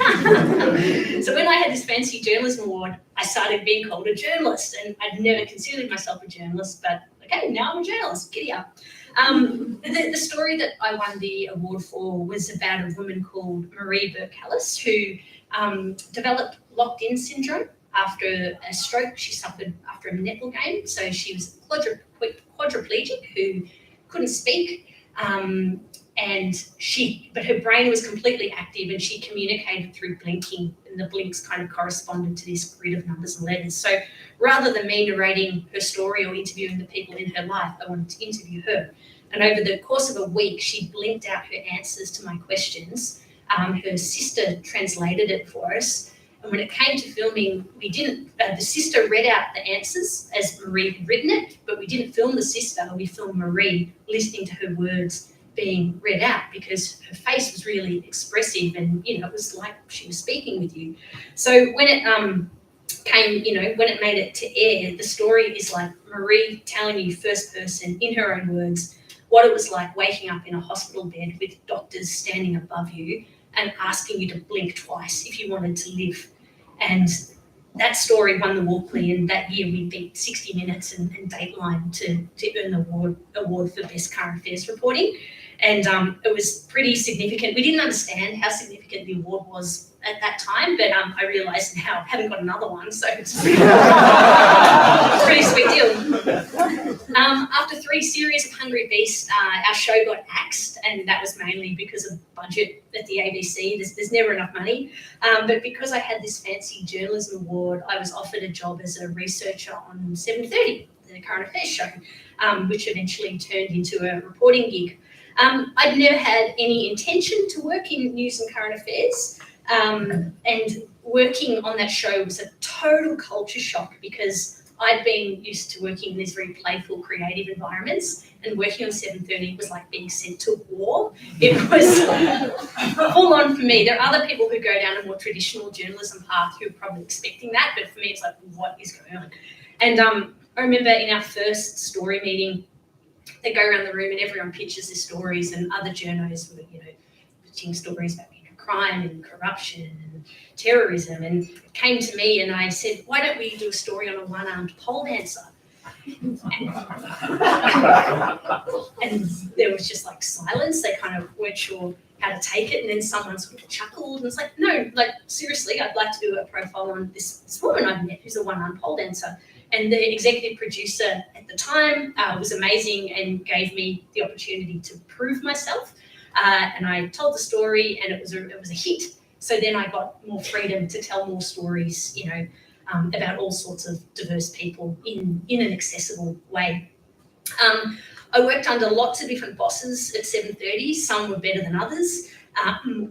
[SPEAKER 10] So when I had this fancy journalism award, I started being called a journalist, and I'd never considered myself a journalist, but okay, now I'm a journalist, giddy up. The story that I won the award for was about a woman called Marie Burke-Callis who developed locked-in syndrome after a stroke she suffered after a netball game. So she was quadriplegic who couldn't speak, but her brain was completely active and she communicated through blinking, and the blinks kind of corresponded to this grid of numbers and letters. So rather than me narrating her story or interviewing the people in her life, I wanted to interview her. And over the course of a week, she blinked out her answers to my questions. Her sister translated it for us. And when it came to filming, the sister read out the answers as Marie had written it, but we didn't film the sister, we filmed Marie listening to her words being read out because her face was really expressive and, you know, it was like she was speaking with you. So when it when it made it to air, the story is like Marie telling you first person in her own words what it was like waking up in a hospital bed with doctors standing above you and asking you to blink twice if you wanted to live. And that story won the Walkley, and that year we beat 60 Minutes and Dateline to earn the award for Best Current Affairs Reporting. And it was pretty significant. We didn't understand how significant the award was at that time, but I realised now I haven't got another one, so it's a pretty sweet deal. After 3 series of Hungry Beast, our show got axed, and that was mainly because of budget at the ABC. There's never enough money. But because I had this fancy journalism award, I was offered a job as a researcher on 7:30, the current affairs show, which eventually turned into a reporting gig. I'd never had any intention to work in news and current affairs, and working on that show was a total culture shock because I'd been used to working in these very playful, creative environments, and working on 7:30 was like being sent to war. It was full on for me. There are other people who go down a more traditional journalism path who are probably expecting that, but for me it's like, what is going on? And I remember in our first story meeting, they go around the room and everyone pitches their stories, and other journos were, pitching stories about crime and corruption and terrorism. And it came to me and I said, why don't we do a story on a one-armed pole dancer? And there was just like silence. They kind of weren't sure how to take it. And then someone sort of chuckled and was like, no, like seriously, I'd like to do a profile on this woman I've met who's a one-armed pole dancer. And the executive producer at the time was amazing and gave me the opportunity to prove myself. And I told the story, and it was a hit. So then I got more freedom to tell more stories, about all sorts of diverse people in an accessible way. I worked under lots of different bosses at 7:30. Some were better than others.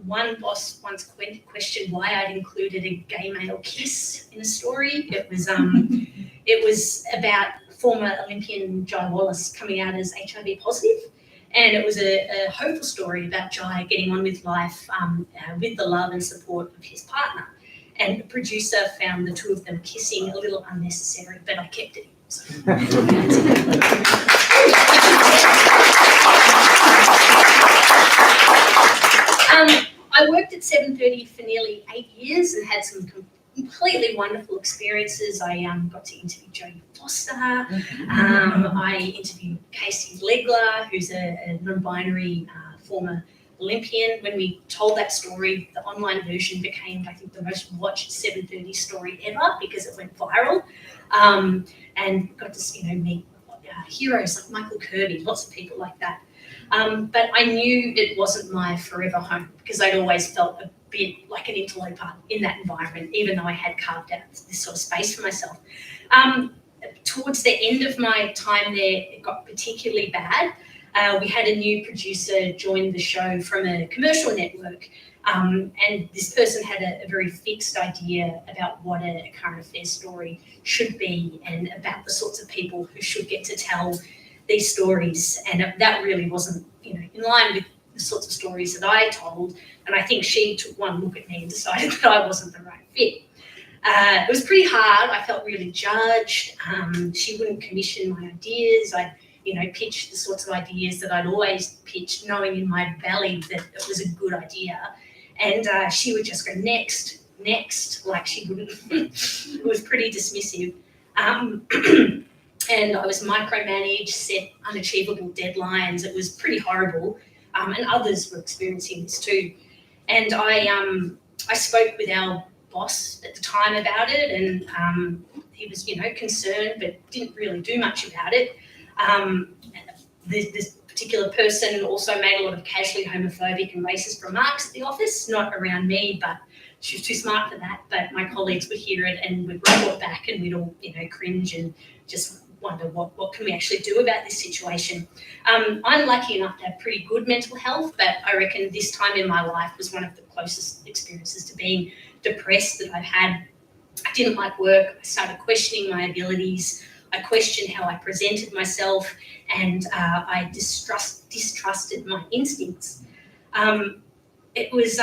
[SPEAKER 10] One boss once questioned why I'd included a gay male kiss in a story. It was about former Olympian Jai Wallace coming out as HIV positive. And it was a hopeful story about Jai getting on with life with the love and support of his partner. And the producer found the two of them kissing a little unnecessary, but I kept it. So. I worked at 7:30 for nearly 8 years and had some completely wonderful experiences. I got to interview Jodie Foster. I interviewed Casey Legler, who's a non-binary former Olympian. When we told that story, the online version became, I think, the most watched 7:30 story ever because it went viral, and got to meet heroes like Michael Kirby, lots of people like that. But I knew it wasn't my forever home because I'd always felt a bit like an interloper in that environment, even though I had carved out this sort of space for myself. Towards the end of my time there, it got particularly bad. We had a new producer join the show from a commercial network, and this person had a very fixed idea about what a current affairs story should be and about the sorts of people who should get to tell these stories. And that really wasn't, in line with the sorts of stories that I told. And I think she took one look at me and decided that I wasn't the right fit. It was pretty hard. I felt really judged. She wouldn't commission my ideas. I pitched the sorts of ideas that I'd always pitched, knowing in my belly that it was a good idea. And she would just go, next, like she wouldn't. It was pretty dismissive. And I was micromanaged, set unachievable deadlines. It was pretty horrible. And others were experiencing this too. And I spoke with our boss at the time about it, and he was, concerned, but didn't really do much about it. This particular person also made a lot of casually homophobic and racist remarks at the office, not around me, but she was too smart for that. But my colleagues would hear it and would report back, and we'd all, cringe and just wonder what can we actually do about this situation. I'm lucky enough to have pretty good mental health, but I reckon this time in my life was one of the closest experiences to being depressed that I've had. I didn't like work. I started questioning my abilities. I questioned how I presented myself, and I distrusted my instincts. It was,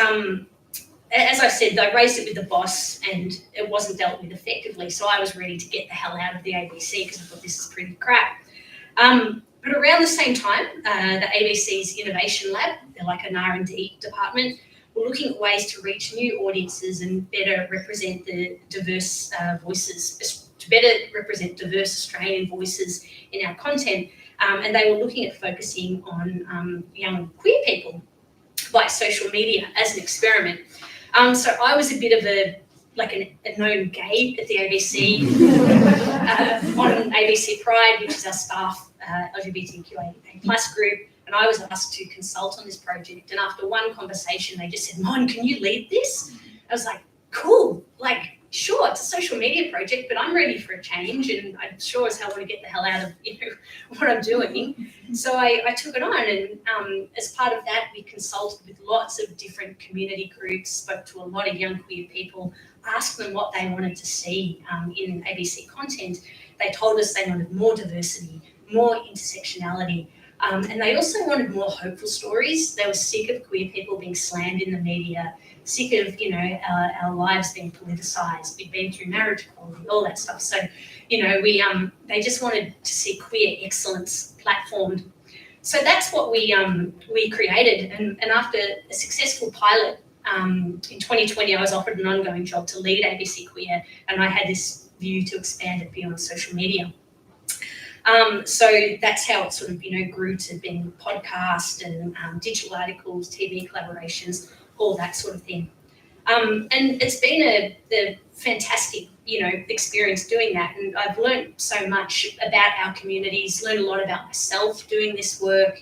[SPEAKER 10] as I said, I raised it with the boss, and it wasn't dealt with effectively, so I was ready to get the hell out of the ABC because I thought this is pretty crap. But around the same time, the ABC's Innovation Lab, they're like an R&D department, were looking at ways to reach new audiences and better represent the diverse voices, to better represent diverse Australian voices in our content. And they were looking at focusing on young queer people by social media as an experiment. So I was a bit of a known gay at the ABC on ABC Pride, which is our staff LGBTQIA+ group, and I was asked to consult on this project. And after one conversation, they just said, "Mon, can you lead this?" I was like, "Cool, sure, it's a social media project, but I'm ready for a change, and I sure as hell want to get the hell out of what I'm doing." So I took it on, and as part of that, we consulted with lots of different community groups, spoke to a lot of young queer people, asked them what they wanted to see in ABC content. They told us they wanted more diversity, more intersectionality, and they also wanted more hopeful stories. They were sick of queer people being slammed in the media, sick of our lives being politicized. We've been through marriage equality, all that stuff. So they just wanted to see queer excellence platformed. So that's what we created. And after a successful pilot in 2020, I was offered an ongoing job to lead ABC Queer, and I had this view to expand it beyond social media. So that's how it sort of grew to being podcast and digital articles, TV collaborations, all that sort of thing. And it's been a fantastic, experience doing that. And I've learned so much about our communities, learned a lot about myself doing this work,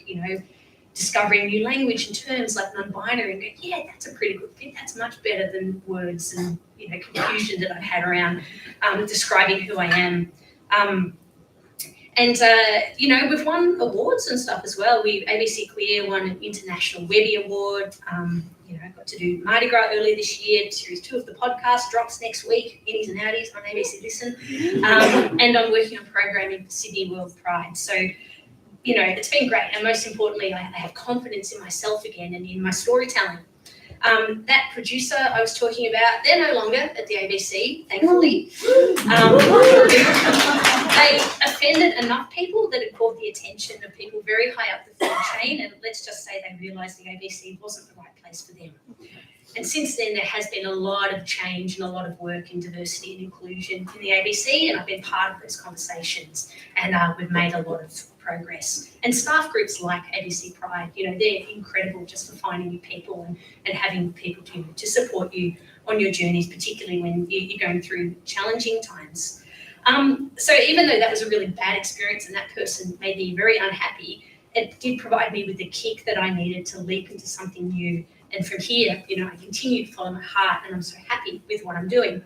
[SPEAKER 10] discovering new language and terms like non-binary, and go, yeah, that's a pretty good fit. That's much better than words and, confusion that I've had around describing who I am. And we've won awards and stuff as well. ABC Queer won an International Webby Award. I got to do Mardi Gras earlier this year. Series 2 of the podcast drops next week, Innies and Outies on ABC Listen. And I'm working on programming for Sydney World Pride. So, it's been great. And most importantly, I have confidence in myself again and in my storytelling. That producer I was talking about, they're no longer at the ABC, thankfully. They offended enough people that it caught the attention of people very high up the food chain, and let's just say they realised the ABC wasn't the right place for them. And since then, there has been a lot of change and a lot of work in diversity and inclusion in the ABC, and I've been part of those conversations, and we've made a lot of progress. And staff groups like ABC Pride, you know, they're incredible just for finding new people and having people to support you on your journeys, particularly when you're going through challenging times. So even though that was a really bad experience and that person made me very unhappy, it did provide me with the kick that I needed to leap into something new. And from here, you know, I continue to follow my heart, and I'm so happy with what I'm doing.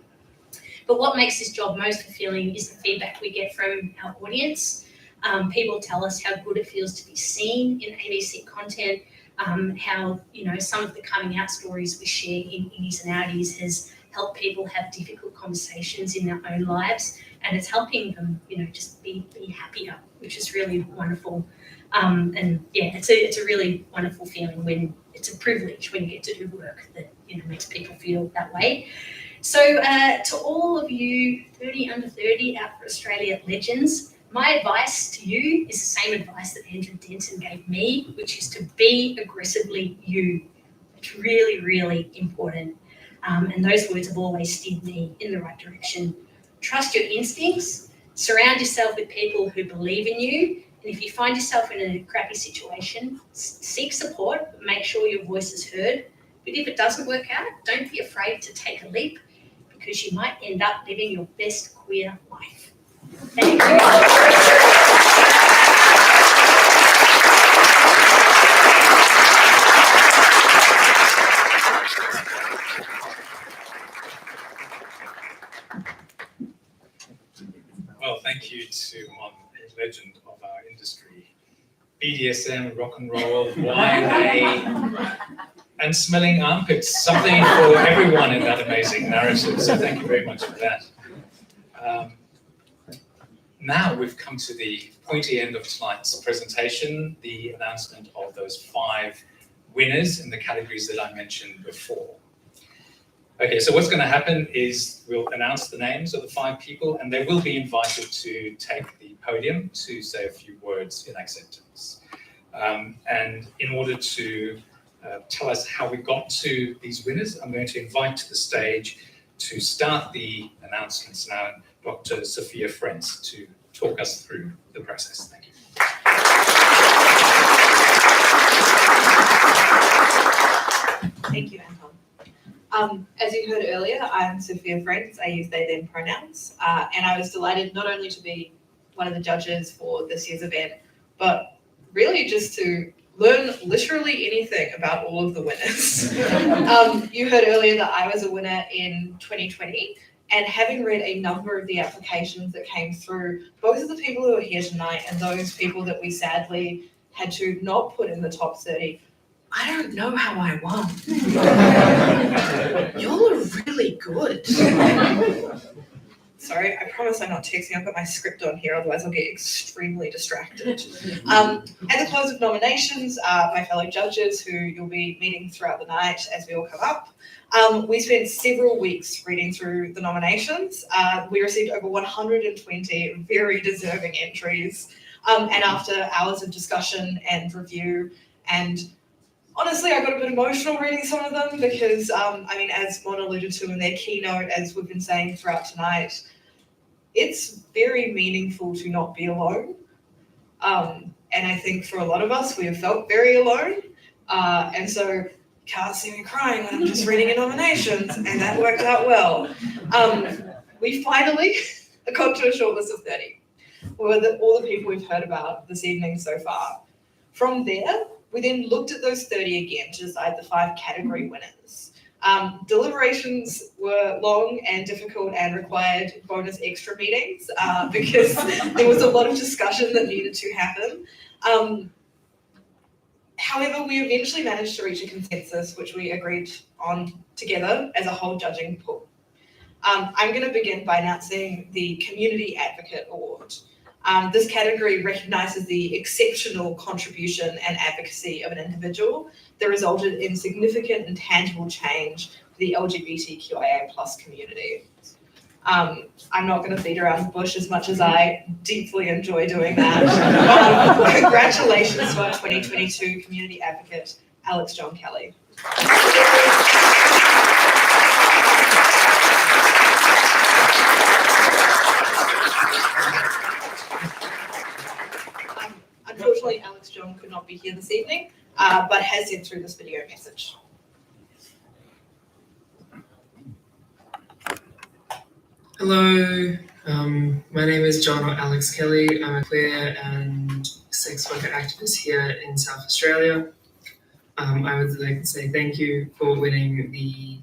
[SPEAKER 10] But what makes this job most fulfilling is the feedback we get from our audience. People tell us how good it feels to be seen in ABC content, how, you know, some of the coming out stories we share in Innies and Outies has helped people have difficult conversations in their own lives, and it's helping them, you know, just be happier, which is really wonderful. And yeah, it's a really wonderful feeling when it's a privilege when you get to do work that, you know, makes people feel that way. So to all of you 30 under 30 Out for Australia legends, my advice to you is the same advice that Andrew Denton gave me, which is to be aggressively you. It's really, really important. And those words have always steered me in the right direction. Trust your instincts, surround yourself with people who believe in you, and if you find yourself in a crappy situation, seek support, but make sure your voice is heard. But if it doesn't work out, don't be afraid to take a leap, because you might end up living your best queer life. Thank you very much.
[SPEAKER 1] Well, thank you to Mon, a legend of our industry. BDSM, rock and roll, YA, and smelling armpits, something for everyone in that amazing narrative. So thank you very much for that. Now we've come to the pointy end of tonight's presentation, the announcement of those 5 winners in the categories that I mentioned before. Okay, so what's going to happen is we'll announce the names of the 5 people, and they will be invited to take the podium to say a few words in acceptance. And in order to tell us how we got to these winners, I'm going to invite to the stage to start the announcements now Dr. Sophia Frentz to talk us through the process. Thank you.
[SPEAKER 11] Thank you, Anton. As you heard earlier, I'm Sophia Frentz. I use they, them pronouns. And I was delighted not only to be one of the judges for this year's event, but really just to learn literally anything about all of the winners. You heard earlier that I was a winner in 2020, and having read a number of the applications that came through, both of the people who are here tonight and those people that we sadly had to not put in the top 30, I don't know how I won. Y'all are really good. Sorry, I promise I'm not texting. I've got my script on here, otherwise I'll get extremely distracted. At the close of nominations, my fellow judges, who you'll be meeting throughout the night as we all come up, we spent several weeks reading through the nominations. We received over 120 very deserving entries. And after hours of discussion and review, and honestly, I got a bit emotional reading some of them because, as Mon alluded to in their keynote, as we've been saying throughout tonight, it's very meaningful to not be alone. And I think for a lot of us, we have felt very alone. And so can't see me crying when I'm just reading your nominations, and that worked out well. We finally got to a shortlist of 30. All the people we've heard about this evening so far. From there, we then looked at those 30 again to decide the 5 category winners. Deliberations were long and difficult and required bonus extra meetings because there was a lot of discussion that needed to happen. However, we eventually managed to reach a consensus, which we agreed on together as a whole judging pool. I'm going to begin by announcing the Community Advocate Award. This category recognises the exceptional contribution and advocacy of an individual that resulted in significant and tangible change for the LGBTQIA+ community. I'm not going to beat around the bush as much as I deeply enjoy doing that. Congratulations to our 2022 Community Advocate, Alex John Kelly. Unfortunately, Alex John could not be here this evening, but has sent through this video message.
[SPEAKER 12] Hello, my name is John or Alex Kelly. I'm a queer and sex worker activist here in South Australia. I would like to say thank you for winning the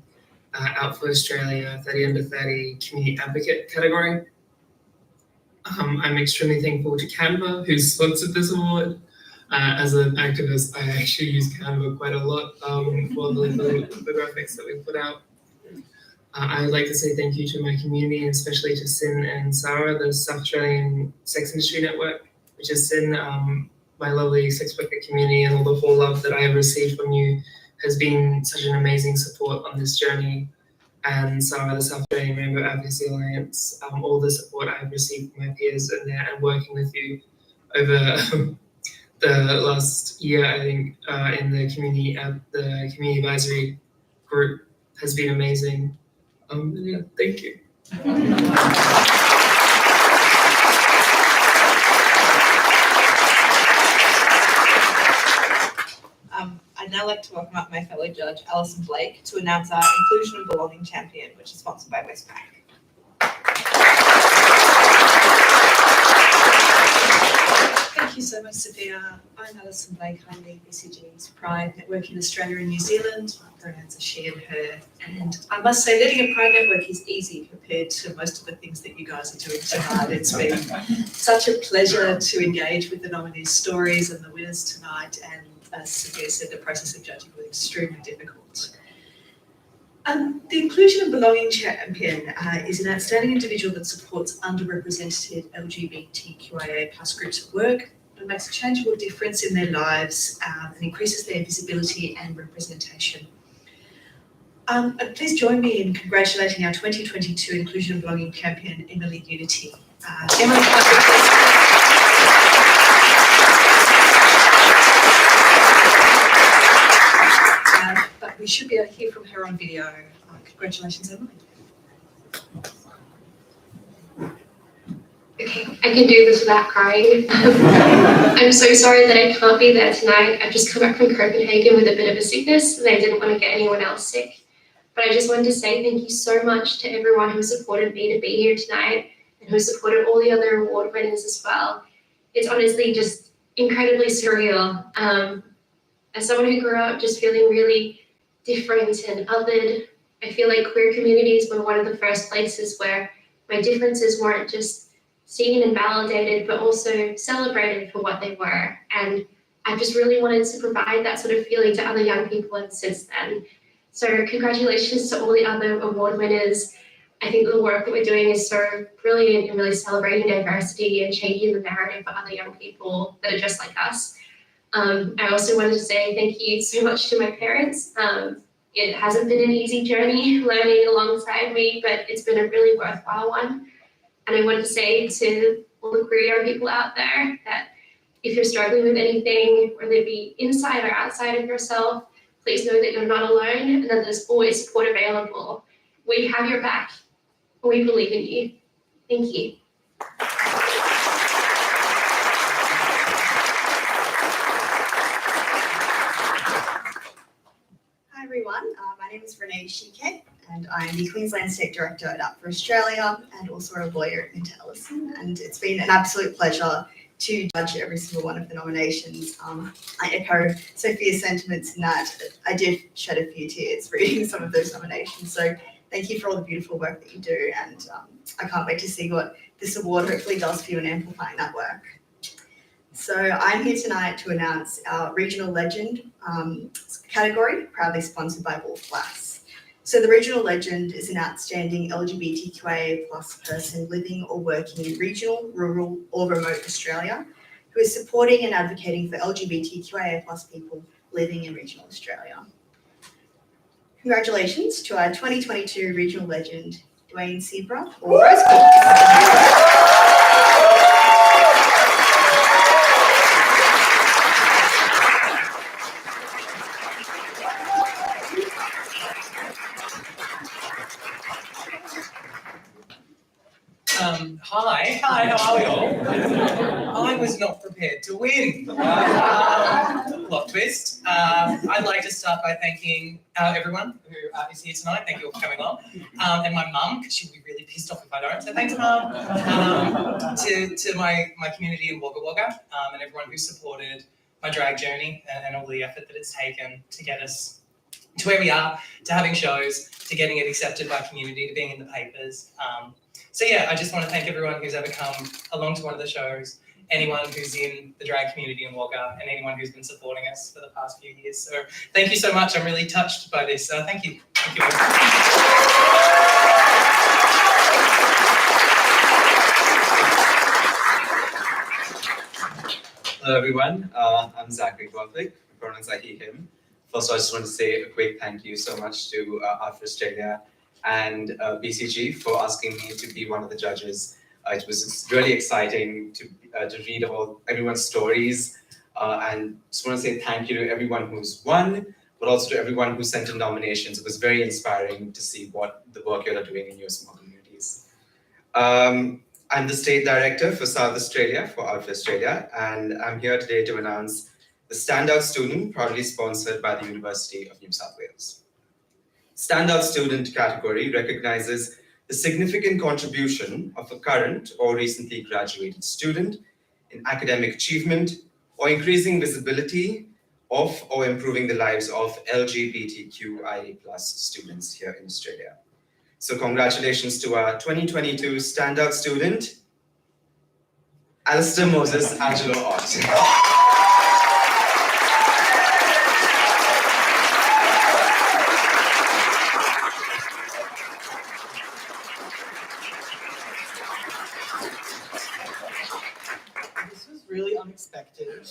[SPEAKER 12] Out for Australia 30 Under 30 Community Advocate category. I'm extremely thankful to Canva, who sponsored this award. As an activist, I actually use Canva quite a lot for the graphics that we put out. I would like to say thank you to my community, and especially to Sin and Sarah, the South Australian Sex Industry Network, which is Sin, my lovely sex worker community, and all the whole love that I have received from you has been such an amazing support on this journey. And Sarah, the South Australian Rainbow Advocacy Alliance, all the support I've received from my peers and working with you over the last year, I think, in the community advisory group has been amazing. Yeah, thank you.
[SPEAKER 11] I'd now like to welcome up my fellow judge, Alison Blake, to announce our Inclusion and Belonging Champion, which is sponsored by Westpac.
[SPEAKER 13] Thank you so much, Sophia. I'm Alison Blake. I lead BCG's Pride Network in Australia and New Zealand. My pronouns are she and her. And I must say, leading a Pride Network is easy compared to most of the things that you guys are doing tonight. It's been such a pleasure to engage with the nominees' stories and the winners tonight. And as Sophia said, the process of judging was extremely difficult. The Inclusion and Belonging Champion is an outstanding individual that supports underrepresented LGBTQIA+ groups at work, and makes a changeable difference in their lives and increases their visibility and representation. Please join me in congratulating our 2022 Inclusion and Belonging Champion, Emily Unity. Emily, but we should be able to hear from her on video. Congratulations, Emily.
[SPEAKER 14] Okay, I can do this without crying. I'm so sorry that I can't be there tonight. I've just come back from Copenhagen with a bit of a sickness and I didn't want to get anyone else sick. But I just wanted to say thank you so much to everyone who supported me to be here tonight and who supported all the other award winners as well. It's honestly just incredibly surreal. As someone who grew up just feeling really different and othered, I feel like queer communities were one of the first places where my differences weren't just seen and validated, but also celebrated for what they were. And I just really wanted to provide that sort of feeling to other young people, and since then. So congratulations to all the other award winners. I think the work that we're doing is so brilliant in really celebrating diversity and changing the narrative for other young people that are just like us. I also wanted to say thank you so much to my parents. It hasn't been an easy journey learning alongside me, but it's been a really worthwhile one. And I wanted to say to all the queer young people out there that if you're struggling with anything, whether it be inside or outside of yourself, please know that you're not alone and that there's always support available. We have your back. We believe in you. Thank you.
[SPEAKER 15] Hi everyone, my name is Renee Shike and I'm the Queensland State Director at Out for Australia and also a lawyer at Minter Ellison, and it's been an absolute pleasure to judge every single one of the nominations. I echo Sophia's sentiments in that I did shed a few tears reading some of those nominations, so thank you for all the beautiful work that you do, and I can't wait to see what this award hopefully does for you in amplifying that work. So I'm here tonight to announce our Regional Legend category, proudly sponsored by Wolf Glass. So the Regional Legend is an outstanding LGBTQIA+ person living or working in regional, rural or remote Australia who is supporting and advocating for LGBTQIA+ people living in regional Australia. Congratulations to our 2022 Regional Legend, Dwayne Sebra or Rose.
[SPEAKER 16] are we all? I was not prepared to win. Plot twist. I'd like to start by thanking everyone who is here tonight. Thank you all for coming along. And my mum, because she'll be really pissed off if I don't. So thanks, Mum. To my community in Wagga Wagga and everyone who supported my drag journey and all the effort that it's taken to get us to where we are, to having shows, to getting it accepted by community, to being in the papers. So yeah, I just want to thank everyone who's ever come along to one of the shows, anyone who's in the drag community in Wagga, and anyone who's been supporting us for the past few years. So thank you so much. I'm really touched by this. Thank you. Thank you.
[SPEAKER 17] Hello everyone, I'm Zachary Gothic, pronouns are he, him. First I just want to say a quick thank you so much to Art for Australia and BCG for asking me to be one of the judges. It was really exciting to read about everyone's stories and just want to say thank you to everyone who's won, but also to everyone who sent in nominations. It was very inspiring to see what the work you are doing in your small communities. I'm the State Director for South Australia for Art for Australia, and I'm here today to announce the Standout Student, proudly sponsored by the University of New South Wales. Standout Student category recognizes the significant contribution of a current or recently graduated student in academic achievement or increasing visibility of or improving the lives of LGBTQIA+ students here in Australia. So congratulations to our 2022 Standout Student, Alistair Moses Angelo Ott.
[SPEAKER 16] This was really unexpected.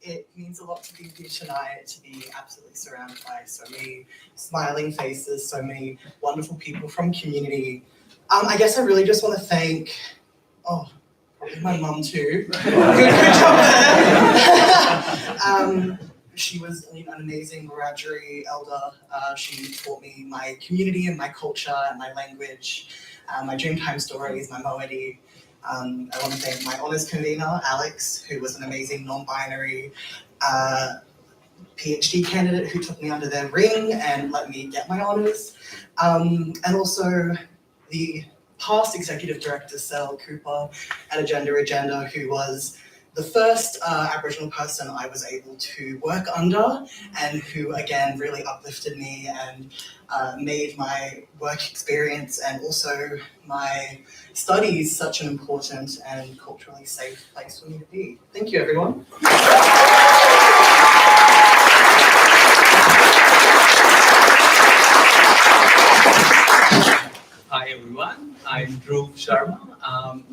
[SPEAKER 16] It means a lot to be here tonight, to be absolutely surrounded by so many smiling faces, so many wonderful people from community. I guess I really just want to thank, probably my mum too. Good job there. She was an amazing Wiradjuri elder. She taught me my community and my culture and my language, my Dreamtime stories, my moiety. I want to thank my honours convener, Alex, who was an amazing non-binary PhD candidate who took me under their wing and let me get my honours. And also the past executive director, Sel Cooper, at Agenda, who was the first Aboriginal person I was able to work under and who, again, really uplifted me and made my work experience and also my studies such an important and culturally safe place for me to be. Thank you, everyone.
[SPEAKER 18] Hi everyone, I'm Dhruv Sharma.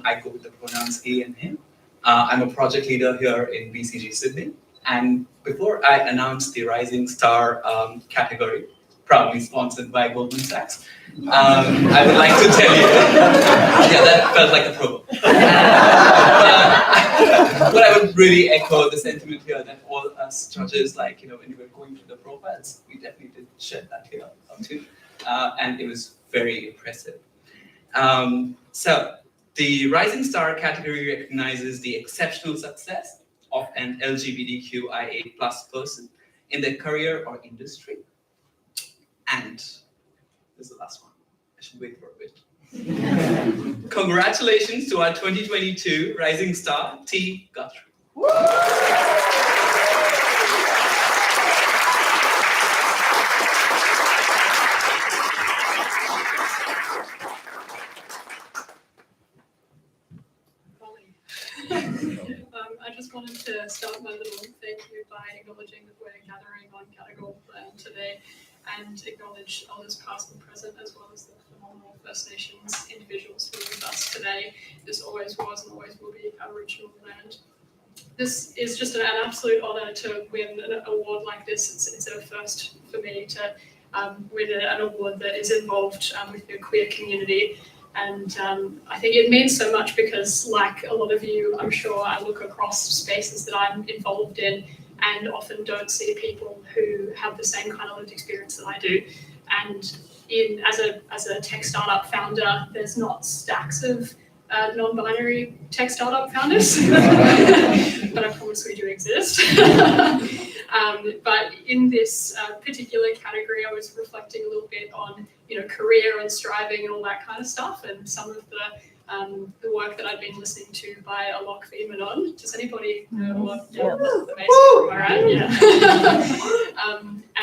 [SPEAKER 18] I go with the pronouns he and him. I'm a project leader here in BCG Sydney. And before I announce the Rising Star category, proudly sponsored by Goldman Sachs, I would like to tell you, yeah, that felt like a promo. But I would really echo the sentiment here that all us judges, when we were going through the profiles, we definitely did share that here too. And it was very impressive. So the Rising Star category recognizes the exceptional success of an LGBTQIA+ person in their career or industry. And this is the last one. I should wait for a bit. Congratulations to our 2022 Rising Star, T. Guthrie.
[SPEAKER 19] I just wanted to start my little thank you by acknowledging that we're gathering on Gadigal land today and acknowledge elders past and present as well as the phenomenal First Nations individuals who are with us today. This always was and always will be Aboriginal land. This is just an absolute honour to win an award like this. It's a first for me to win an award that is involved with the queer community. And I think it means so much because, like a lot of you, I'm sure I look across spaces that I'm involved in and often don't see people who have the same kind of lived experience that I do. And as a tech startup founder, there's not stacks of non-binary tech startup founders, but I promise we do exist. But in this particular category, I was reflecting a little bit on, career and striving and all that kind of stuff, and some of the work that I've been listening to by Alok Veemanon. Does anybody know Alok? Yeah. Amazing. All right, yeah.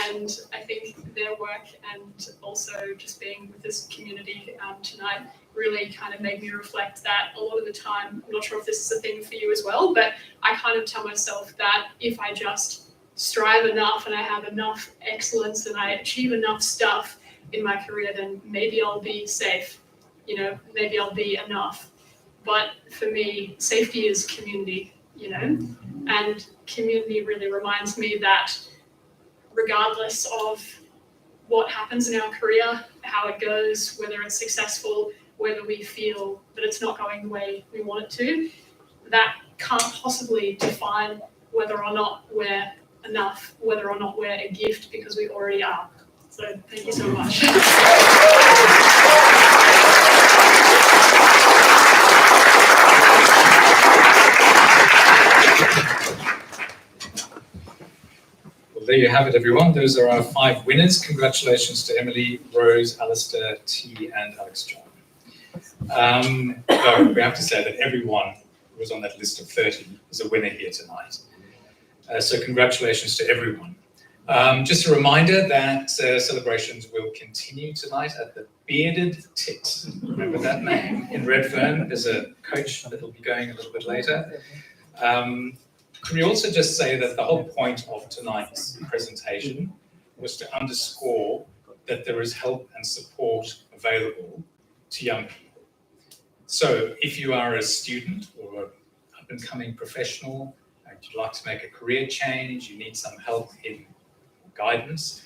[SPEAKER 19] And I think their work and also just being with this community tonight really kind of made me reflect that a lot of the time, I'm not sure if this is a thing for you as well, but I kind of tell myself that if I just strive enough and I have enough excellence and I achieve enough stuff in my career, then maybe I'll be safe, maybe I'll be enough. But for me, safety is community, and community really reminds me that regardless of what happens in our career, how it goes, whether it's successful, whether we feel that it's not going the way we want it to, that can't possibly define whether or not we're enough, whether or not we're a gift, because we already are. So thank you so much.
[SPEAKER 1] Well, there you have it, everyone. Those are our 5 winners. Congratulations to Emily, Rose, Alistair, T, and Alex John. Though we have to say that everyone who was on that list of 30 is a winner here tonight. So congratulations to everyone. Just a reminder that celebrations will continue tonight at the Bearded Tit. Remember that name? In Redfern. There's a coach that will be going a little bit later. Can we also just say that the whole point of tonight's presentation was to underscore that there is help and support available to young people. So if you are a student or an up-and-coming professional, and you'd like to make a career change, you need some help in guidance,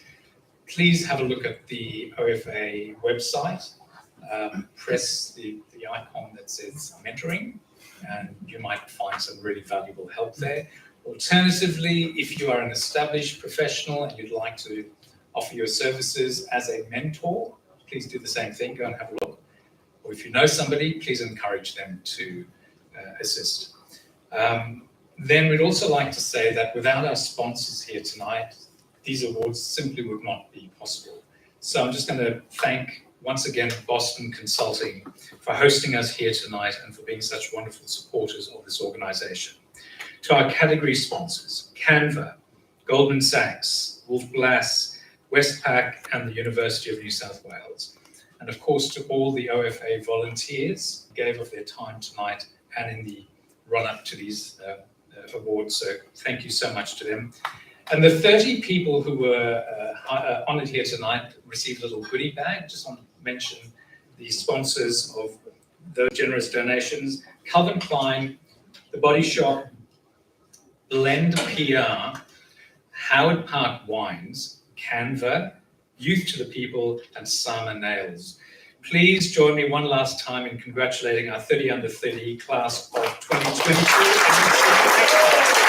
[SPEAKER 1] please have a look at the OFA website, press the icon that says mentoring, and you might find some really valuable help there. Alternatively, if you are an established professional and you'd like to offer your services as a mentor, please do the same thing, go and have a look. Or if you know somebody, please encourage them to assist. Then we'd also like to say that without our sponsors here tonight, these awards simply would not be possible. So I'm just going to thank once again Boston Consulting for hosting us here tonight and for being such wonderful supporters of this organization. To our category sponsors, Canva, Goldman Sachs, Wolf Blass, Westpac, and the University of New South Wales. And of course, to all the OFA volunteers who gave of their time tonight and in the run-up to these awards. So thank you so much to them. And the 30 people who were honoured here tonight received a little goodie bag. Just want to mention the sponsors of those generous donations: Calvin Klein, The Body Shop, Blend PR, Howard Park Wines, Canva, Youth to the People, and Sama Nails. Please join me one last time in congratulating our 30 under 30 class of 2022.